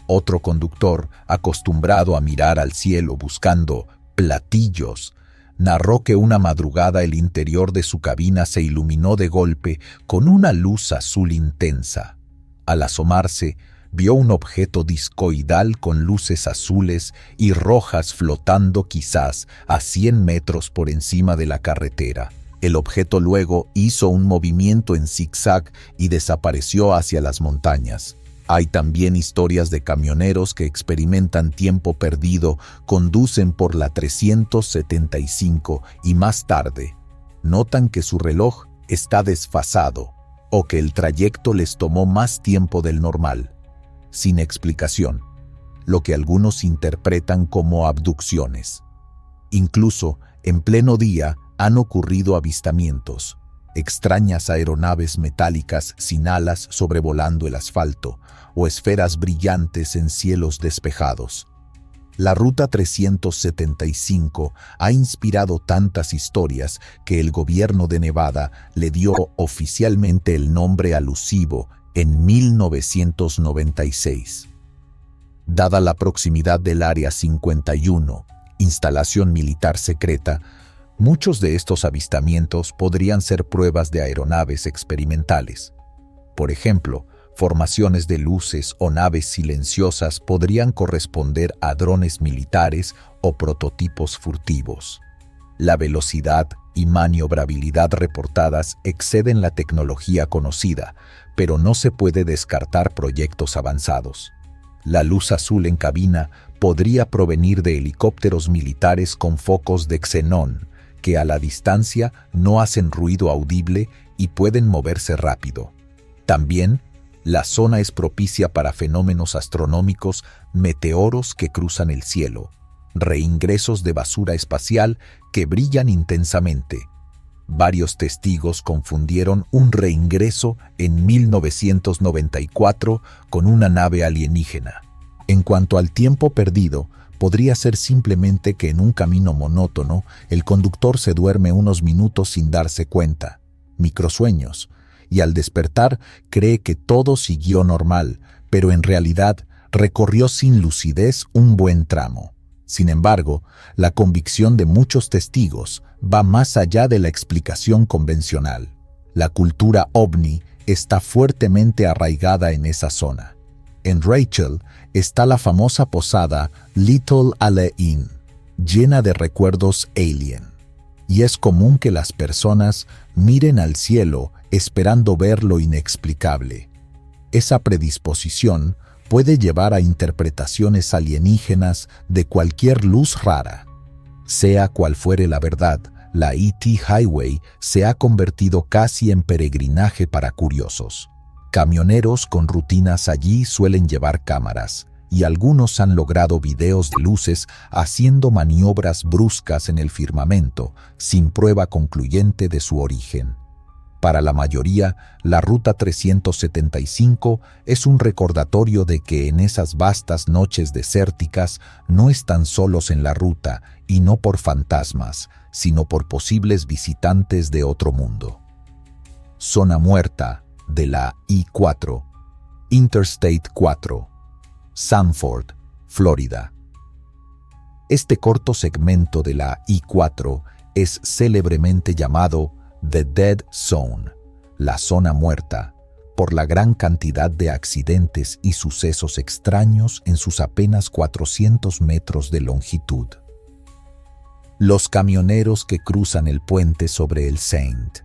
Otro conductor, acostumbrado a mirar al cielo buscando platillos, narró que una madrugada el interior de su cabina se iluminó de golpe con una luz azul intensa. Al asomarse, vio un objeto discoidal con luces azules y rojas flotando quizás a 100 metros por encima de la carretera. El objeto luego hizo un movimiento en zigzag y desapareció hacia las montañas. Hay también historias de camioneros que experimentan tiempo perdido, conducen por la 375 y más tarde notan que su reloj está desfasado o que el trayecto les tomó más tiempo del normal, sin explicación, lo que algunos interpretan como abducciones. Incluso en pleno día han ocurrido avistamientos, extrañas aeronaves metálicas sin alas sobrevolando el asfalto o esferas brillantes en cielos despejados. La Ruta 375 ha inspirado tantas historias que el gobierno de Nevada le dio oficialmente el nombre alusivo en 1996. Dada la proximidad del Área 51, instalación militar secreta, muchos de estos avistamientos podrían ser pruebas de aeronaves experimentales. Por ejemplo, formaciones de luces o naves silenciosas podrían corresponder a drones militares o prototipos furtivos. La velocidad y maniobrabilidad reportadas exceden la tecnología conocida, pero no se puede descartar proyectos avanzados. La luz azul en cabina podría provenir de helicópteros militares con focos de xenón, que a la distancia no hacen ruido audible y pueden moverse rápido. También, la zona es propicia para fenómenos astronómicos, meteoros que cruzan el cielo, reingresos de basura espacial que brillan intensamente. Varios testigos confundieron un reingreso en 1994 con una nave alienígena. En cuanto al tiempo perdido, podría ser simplemente que en un camino monótono el conductor se duerme unos minutos sin darse cuenta, microsueños, y al despertar cree que todo siguió normal, pero en realidad recorrió sin lucidez un buen tramo. Sin embargo, la convicción de muchos testigos va más allá de la explicación convencional. La cultura ovni está fuertemente arraigada en esa zona. En Rachel está la famosa posada Little Ale Inn, llena de recuerdos alien. Y es común que las personas miren al cielo esperando ver lo inexplicable. Esa predisposición puede llevar a interpretaciones alienígenas de cualquier luz rara. Sea cual fuere la verdad, la ET Highway se ha convertido casi en peregrinaje para curiosos. Camioneros con rutinas allí suelen llevar cámaras, y algunos han logrado videos de luces haciendo maniobras bruscas en el firmamento, sin prueba concluyente de su origen. Para la mayoría, la Ruta 375 es un recordatorio de que en esas vastas noches desérticas no están solos en la ruta, y no por fantasmas, sino por posibles visitantes de otro mundo. Zona muerta de la I-4, Interstate 4, Sanford, Florida. Este corto segmento de la I-4 es célebremente llamado The Dead Zone, la zona muerta, por la gran cantidad de accidentes y sucesos extraños en sus apenas 400 metros de longitud. Los camioneros que cruzan el puente sobre el St.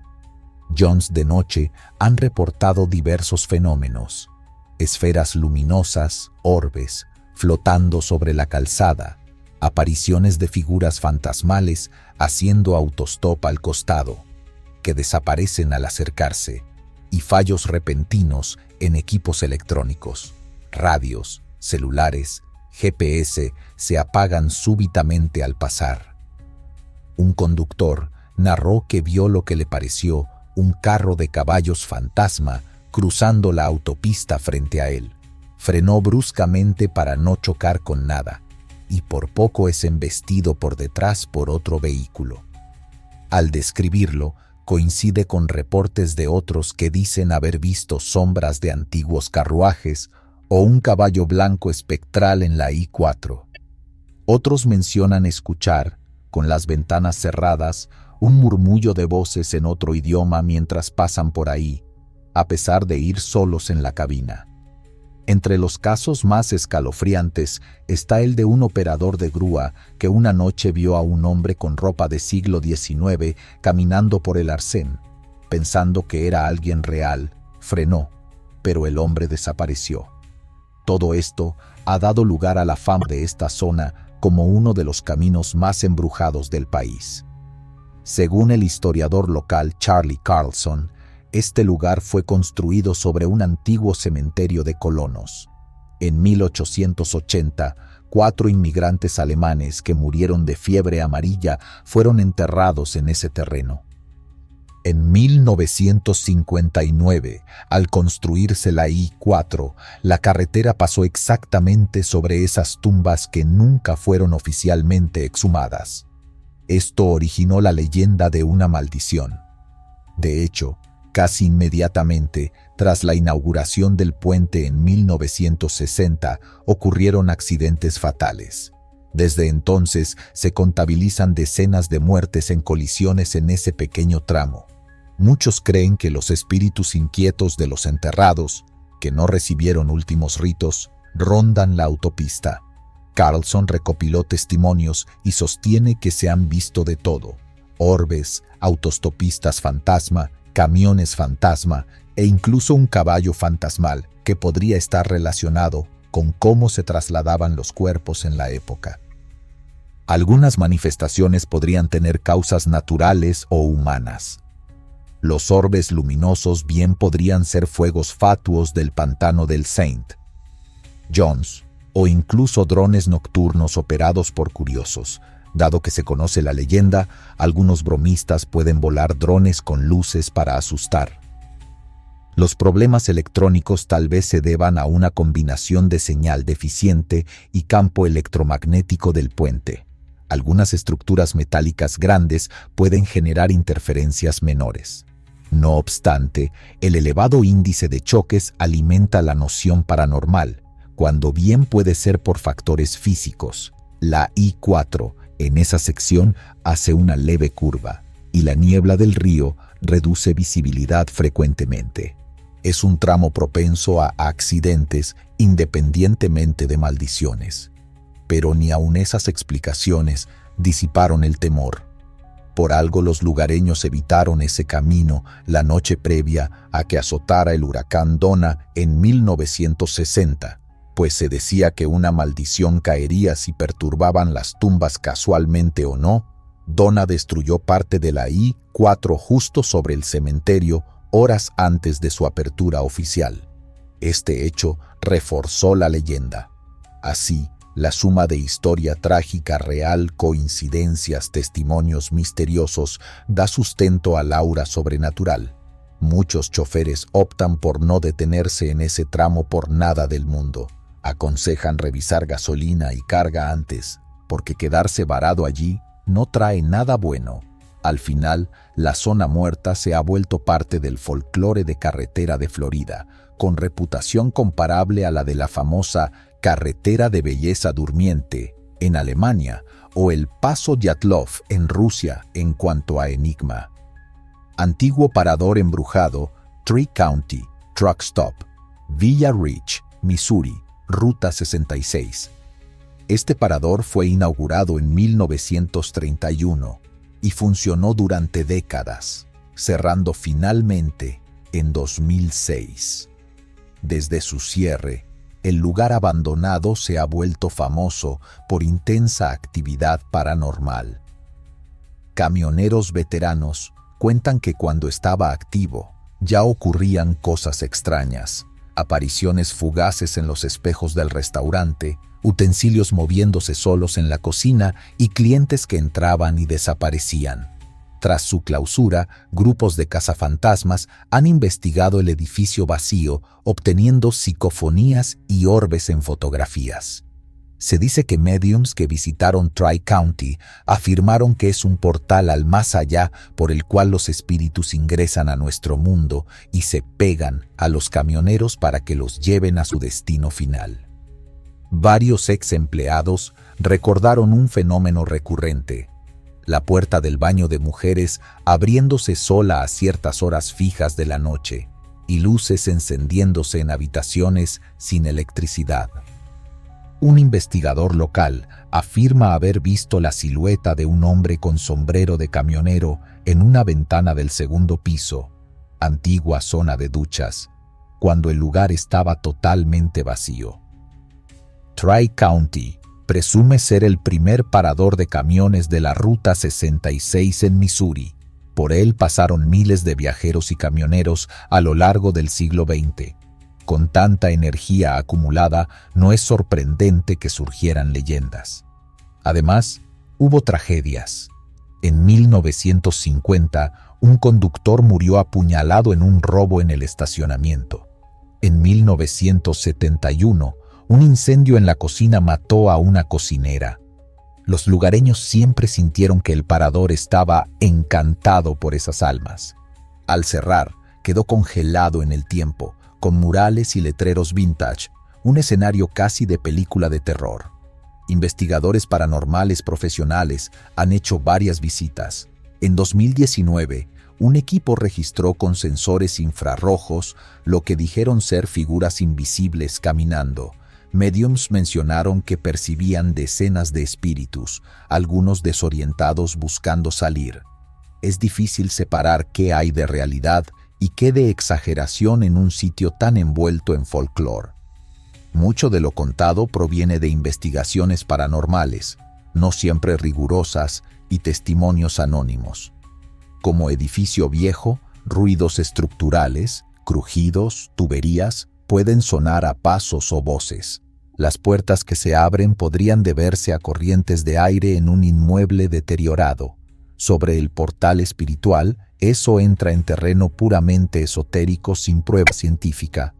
John's de noche han reportado diversos fenómenos: esferas luminosas, orbes, flotando sobre la calzada, apariciones de figuras fantasmales haciendo autostop al costado, que desaparecen al acercarse, y fallos repentinos en equipos electrónicos, radios, celulares, GPS se apagan súbitamente al pasar. Un conductor narró que vio lo que le pareció un carro de caballos fantasma cruzando la autopista frente a él. Frenó bruscamente para no chocar con nada, y por poco es embestido por detrás por otro vehículo. Al describirlo, coincide con reportes de otros que dicen haber visto sombras de antiguos carruajes o un caballo blanco espectral en la I-4. Otros mencionan escuchar, con las ventanas cerradas, un murmullo de voces en otro idioma mientras pasan por ahí, a pesar de ir solos en la cabina. Entre los casos más escalofriantes está el de un operador de grúa que una noche vio a un hombre con ropa de siglo XIX caminando por el arcén. Pensando que era alguien real, frenó, pero el hombre desapareció. Todo esto ha dado lugar a la fama de esta zona como uno de los caminos más embrujados del país. Según el historiador local Charlie Carlson, este lugar fue construido sobre un antiguo cementerio de colonos. En 1880, 4 inmigrantes alemanes que murieron de fiebre amarilla fueron enterrados en ese terreno. En 1959, al construirse la I-4, la carretera pasó exactamente sobre esas tumbas que nunca fueron oficialmente exhumadas. Esto originó la leyenda de una maldición. De hecho, casi inmediatamente, tras la inauguración del puente en 1960, ocurrieron accidentes fatales. Desde entonces, se contabilizan decenas de muertes en colisiones en ese pequeño tramo. Muchos creen que los espíritus inquietos de los enterrados, que no recibieron últimos ritos, rondan la autopista. Carlson recopiló testimonios y sostiene que se han visto de todo: orbes, autostopistas fantasma, camiones fantasma e incluso un caballo fantasmal que podría estar relacionado con cómo se trasladaban los cuerpos en la época. Algunas manifestaciones podrían tener causas naturales o humanas. Los orbes luminosos bien podrían ser fuegos fatuos del pantano del St. John's, o incluso drones nocturnos operados por curiosos. Dado que se conoce la leyenda, algunos bromistas pueden volar drones con luces para asustar. Los problemas electrónicos tal vez se deban a una combinación de señal deficiente y campo electromagnético del puente. Algunas estructuras metálicas grandes pueden generar interferencias menores. No obstante, el elevado índice de choques alimenta la noción paranormal, cuando bien puede ser por factores físicos. La I-4 en esa sección hace una leve curva y la niebla del río reduce visibilidad frecuentemente. Es un tramo propenso a accidentes independientemente de maldiciones. Pero ni aun esas explicaciones disiparon el temor. Por algo los lugareños evitaron ese camino la noche previa a que azotara el huracán Donna en 1960, pues se decía que una maldición caería si perturbaban las tumbas casualmente o no. Donna destruyó parte de la I-4 justo sobre el cementerio horas antes de su apertura oficial. Este hecho reforzó la leyenda. Así, la suma de historia trágica real, coincidencias, testimonios misteriosos da sustento al aura sobrenatural. Muchos choferes optan por no detenerse en ese tramo por nada del mundo. Aconsejan revisar gasolina y carga antes, porque quedarse varado allí no trae nada bueno. Al final, la zona muerta se ha vuelto parte del folclore de carretera de Florida, con reputación comparable a la de la famosa Carretera de Belleza Durmiente en Alemania o el Paso Dyatlov en Rusia en cuanto a enigma. Antiguo parador embrujado, Tree County, Truck Stop, Villa Ridge, Missouri, Ruta 66. Este parador fue inaugurado en 1931 y funcionó durante décadas, cerrando finalmente en 2006. Desde su cierre, el lugar abandonado se ha vuelto famoso por intensa actividad paranormal. Camioneros veteranos cuentan que cuando estaba activo, ya ocurrían cosas extrañas, apariciones fugaces en los espejos del restaurante, utensilios moviéndose solos en la cocina y clientes que entraban y desaparecían. Tras su clausura, grupos de cazafantasmas han investigado el edificio vacío, obteniendo psicofonías y orbes en fotografías. Se dice que mediums que visitaron Tri-County afirmaron que es un portal al más allá por el cual los espíritus ingresan a nuestro mundo y se pegan a los camioneros para que los lleven a su destino final. Varios ex empleados recordaron un fenómeno recurrente: la puerta del baño de mujeres abriéndose sola a ciertas horas fijas de la noche y luces encendiéndose en habitaciones sin electricidad. Un investigador local afirma haber visto la silueta de un hombre con sombrero de camionero en una ventana del segundo piso, antigua zona de duchas, cuando el lugar estaba totalmente vacío. Tri-County presume ser el primer parador de camiones de la Ruta 66 en Missouri. Por él pasaron miles de viajeros y camioneros a lo largo del siglo XX. Con tanta energía acumulada, no es sorprendente que surgieran leyendas. Además, hubo tragedias. En 1950, un conductor murió apuñalado en un robo en el estacionamiento. En 1971, un incendio en la cocina mató a una cocinera. Los lugareños siempre sintieron que el parador estaba encantado por esas almas. Al cerrar, quedó congelado en el tiempo, con murales y letreros vintage, un escenario casi de película de terror. Investigadores paranormales profesionales han hecho varias visitas. En 2019, un equipo registró con sensores infrarrojos lo que dijeron ser figuras invisibles caminando. Mediums mencionaron que percibían decenas de espíritus, algunos desorientados buscando salir. Es difícil separar qué hay de realidad y qué de exageración en un sitio tan envuelto en folclore. Mucho de lo contado proviene de investigaciones paranormales, no siempre rigurosas, y testimonios anónimos. Como edificio viejo, ruidos estructurales, crujidos, tuberías, pueden sonar a pasos o voces. Las puertas que se abren podrían deberse a corrientes de aire en un inmueble deteriorado. Sobre el portal espiritual, eso entra en terreno puramente esotérico sin prueba científica.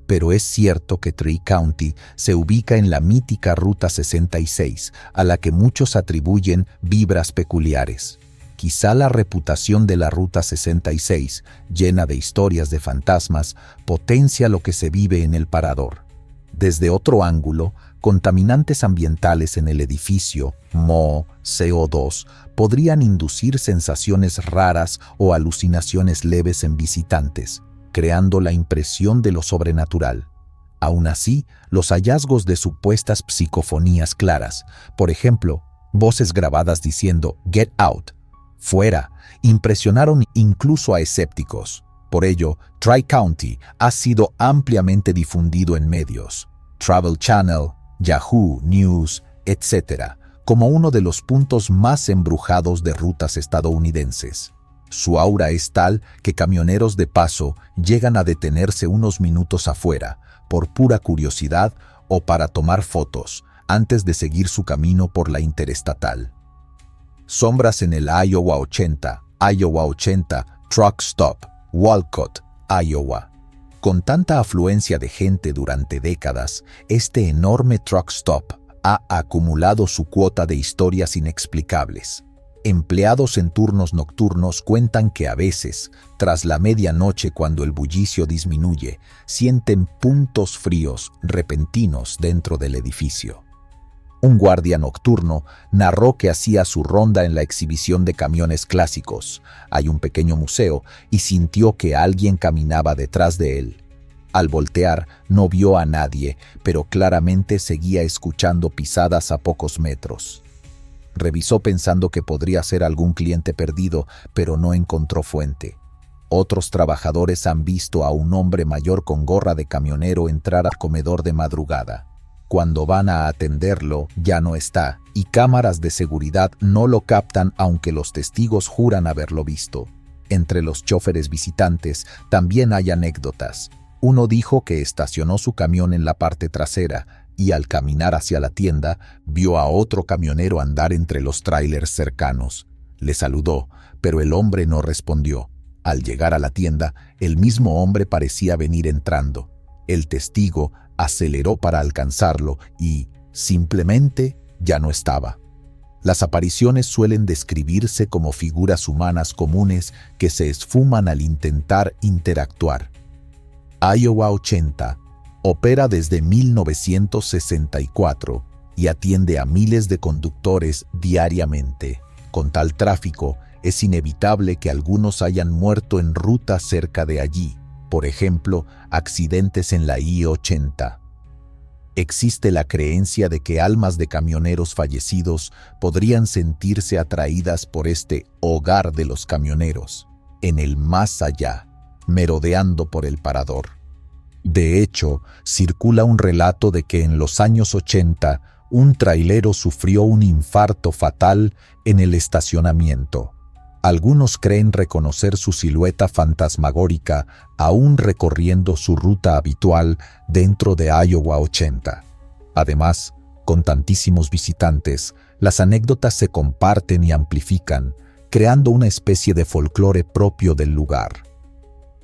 Pero es cierto que Tri-County se ubica en la mítica Ruta 66, a la que muchos atribuyen vibras peculiares. Quizá la reputación de la Ruta 66, llena de historias de fantasmas, potencia lo que se vive en el parador. Desde otro ángulo, contaminantes ambientales en el edificio, moho, CO2, podrían inducir sensaciones raras o alucinaciones leves en visitantes, creando la impresión de lo sobrenatural. Aún así, los hallazgos de supuestas psicofonías claras, por ejemplo, voces grabadas diciendo "Get out", fuera, impresionaron incluso a escépticos. Por ello, Tri-County ha sido ampliamente difundido en medios, Travel Channel, Yahoo News, etc., como uno de los puntos más embrujados de rutas estadounidenses. Su aura es tal que camioneros de paso llegan a detenerse unos minutos afuera, por pura curiosidad o para tomar fotos, antes de seguir su camino por la interestatal. Sombras en el Iowa 80 Truck Stop, Walcott, Iowa. Con tanta afluencia de gente durante décadas, este enorme truck stop ha acumulado su cuota de historias inexplicables. Empleados en turnos nocturnos cuentan que a veces, tras la medianoche cuando el bullicio disminuye, sienten puntos fríos repentinos dentro del edificio. Un guardia nocturno narró que hacía su ronda en la exhibición de camiones clásicos. Hay un pequeño museo y sintió que alguien caminaba detrás de él. Al voltear, no vio a nadie, pero claramente seguía escuchando pisadas a pocos metros. Revisó pensando que podría ser algún cliente perdido, pero no encontró fuente. Otros trabajadores han visto a un hombre mayor con gorra de camionero entrar al comedor de madrugada. Cuando van a atenderlo, ya no está, y cámaras de seguridad no lo captan aunque los testigos juran haberlo visto. Entre los choferes visitantes también hay anécdotas. Uno dijo que estacionó su camión en la parte trasera y al caminar hacia la tienda, vio a otro camionero andar entre los tráilers cercanos. Le saludó, pero el hombre no respondió. Al llegar a la tienda, el mismo hombre parecía venir entrando. El testigo aceleró para alcanzarlo y, simplemente, ya no estaba. Las apariciones suelen describirse como figuras humanas comunes que se esfuman al intentar interactuar. Iowa 80 opera desde 1964 y atiende a miles de conductores diariamente. Con tal tráfico, es inevitable que algunos hayan muerto en ruta cerca de allí, por ejemplo, accidentes en la I-80. Existe la creencia de que almas de camioneros fallecidos podrían sentirse atraídas por este hogar de los camioneros, en el más allá, merodeando por el parador. De hecho, circula un relato de que en los años 80 un trailero sufrió un infarto fatal en el estacionamiento. Algunos creen reconocer su silueta fantasmagórica aún recorriendo su ruta habitual dentro de Iowa 80. Además, con tantísimos visitantes, las anécdotas se comparten y amplifican, creando una especie de folclore propio del lugar.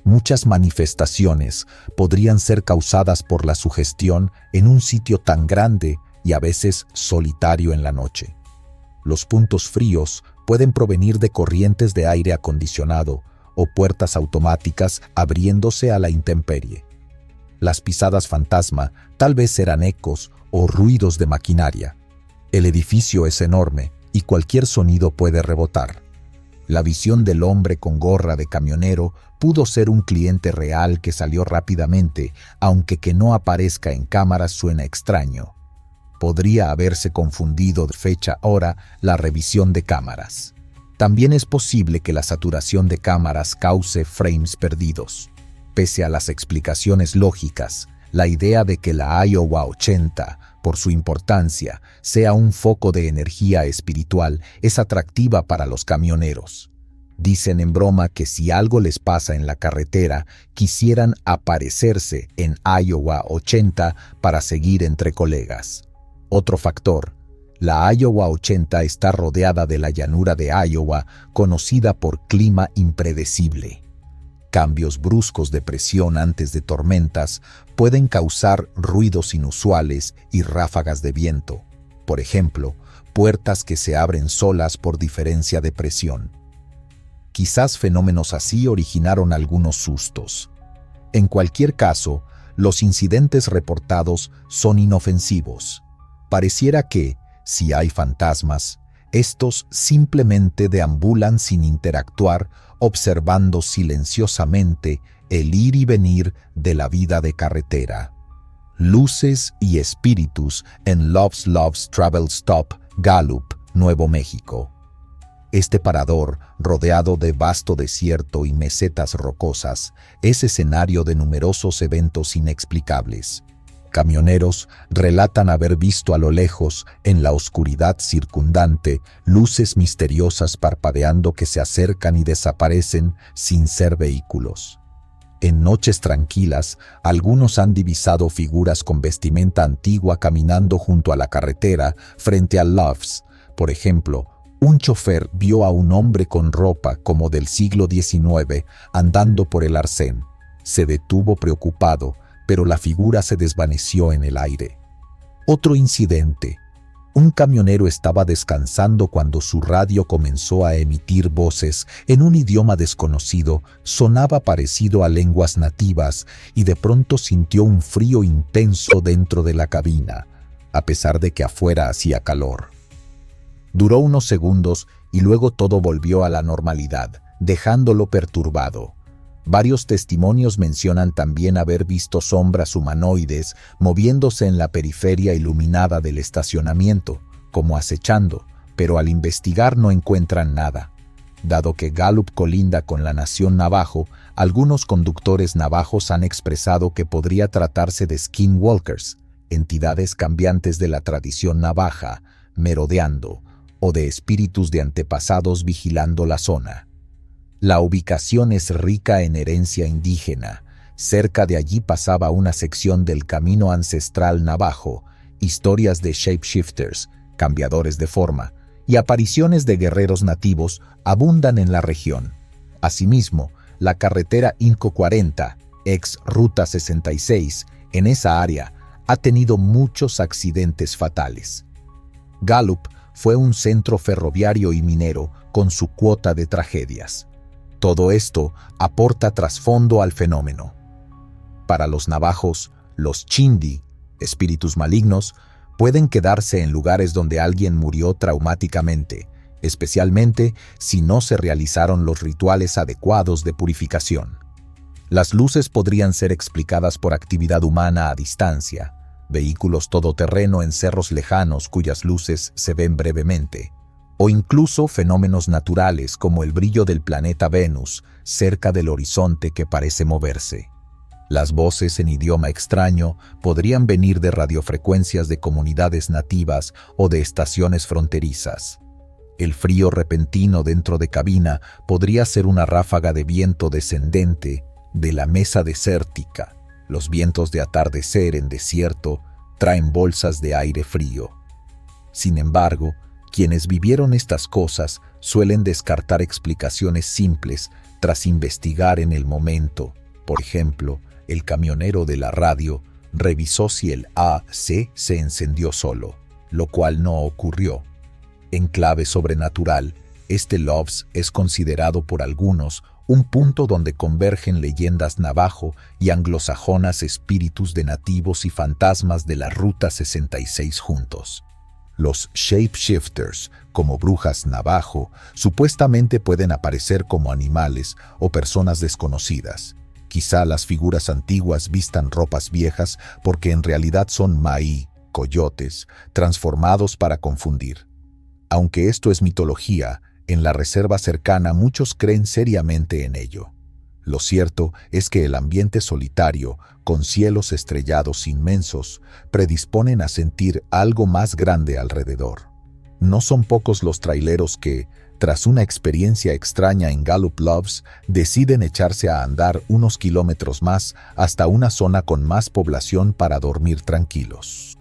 Muchas manifestaciones podrían ser causadas por la sugestión en un sitio tan grande y a veces solitario en la noche. Los puntos fríos pueden provenir de corrientes de aire acondicionado o puertas automáticas abriéndose a la intemperie. Las pisadas fantasma tal vez eran ecos o ruidos de maquinaria. El edificio es enorme y cualquier sonido puede rebotar. La visión del hombre con gorra de camionero pudo ser un cliente real que salió rápidamente, aunque que no aparezca en cámaras suena extraño. Podría haberse confundido de fecha-hora la revisión de cámaras. También es posible que la saturación de cámaras cause frames perdidos. Pese a las explicaciones lógicas, la idea de que la Iowa 80, por su importancia, sea un foco de energía espiritual es atractiva para los camioneros. Dicen en broma que si algo les pasa en la carretera, quisieran aparecerse en Iowa 80 para seguir entre colegas. Otro factor, la Iowa 80 está rodeada de la llanura de Iowa, conocida por clima impredecible. Cambios bruscos de presión antes de tormentas pueden causar ruidos inusuales y ráfagas de viento. Por ejemplo, puertas que se abren solas por diferencia de presión. Quizás fenómenos así originaron algunos sustos. En cualquier caso, los incidentes reportados son inofensivos. Pareciera que, si hay fantasmas, estos simplemente deambulan sin interactuar, observando silenciosamente el ir y venir de la vida de carretera. Luces y espíritus en Love's Travel Stop, Gallup, Nuevo México. Este parador, rodeado de vasto desierto y mesetas rocosas, es escenario de numerosos eventos inexplicables. Camioneros relatan haber visto a lo lejos, en la oscuridad circundante, luces misteriosas parpadeando que se acercan y desaparecen sin ser vehículos. En noches tranquilas, algunos han divisado figuras con vestimenta antigua caminando junto a la carretera frente a Love's. Por ejemplo, un chofer vio a un hombre con ropa como del siglo XIX andando por el arcén. Se detuvo preocupado, pero la figura se desvaneció en el aire. Otro incidente. Un camionero estaba descansando cuando su radio comenzó a emitir voces en un idioma desconocido, sonaba parecido a lenguas nativas y de pronto sintió un frío intenso dentro de la cabina, a pesar de que afuera hacía calor. Duró unos segundos y luego todo volvió a la normalidad, dejándolo perturbado. Varios testimonios mencionan también haber visto sombras humanoides moviéndose en la periferia iluminada del estacionamiento, como acechando, pero al investigar no encuentran nada. Dado que Gallup colinda con la nación navajo, algunos conductores navajos han expresado que podría tratarse de skinwalkers, entidades cambiantes de la tradición navaja, merodeando, o de espíritus de antepasados vigilando la zona. La ubicación es rica en herencia indígena. Cerca de allí pasaba una sección del camino ancestral navajo, historias de shapeshifters, cambiadores de forma, y apariciones de guerreros nativos abundan en la región. Asimismo, la carretera INCO 40, ex Ruta 66, en esa área, ha tenido muchos accidentes fatales. Gallup fue un centro ferroviario y minero con su cuota de tragedias. Todo esto aporta trasfondo al fenómeno. Para los navajos, los chindi, espíritus malignos, pueden quedarse en lugares donde alguien murió traumáticamente, especialmente si no se realizaron los rituales adecuados de purificación. Las luces podrían ser explicadas por actividad humana a distancia, vehículos todoterreno en cerros lejanos cuyas luces se ven brevemente, o incluso fenómenos naturales como el brillo del planeta Venus cerca del horizonte que parece moverse. Las voces en idioma extraño podrían venir de radiofrecuencias de comunidades nativas o de estaciones fronterizas. El frío repentino dentro de cabina podría ser una ráfaga de viento descendente de la mesa desértica. Los vientos de atardecer en desierto traen bolsas de aire frío. Sin embargo, quienes vivieron estas cosas suelen descartar explicaciones simples tras investigar en el momento. Por ejemplo, el camionero de la radio revisó si el AC se encendió solo, lo cual no ocurrió. En clave sobrenatural, este Loves es considerado por algunos un punto donde convergen leyendas navajo y anglosajonas, espíritus de nativos y fantasmas de la Ruta 66 juntos. Los shapeshifters, como brujas navajo, supuestamente pueden aparecer como animales o personas desconocidas. Quizá las figuras antiguas vistan ropas viejas porque en realidad son maí, coyotes, transformados para confundir. Aunque esto es mitología, en la reserva cercana muchos creen seriamente en ello. Lo cierto es que el ambiente solitario, con cielos estrellados inmensos, predisponen a sentir algo más grande alrededor. No son pocos los traileros que, tras una experiencia extraña en Gallup Loves, deciden echarse a andar unos kilómetros más hasta una zona con más población para dormir tranquilos.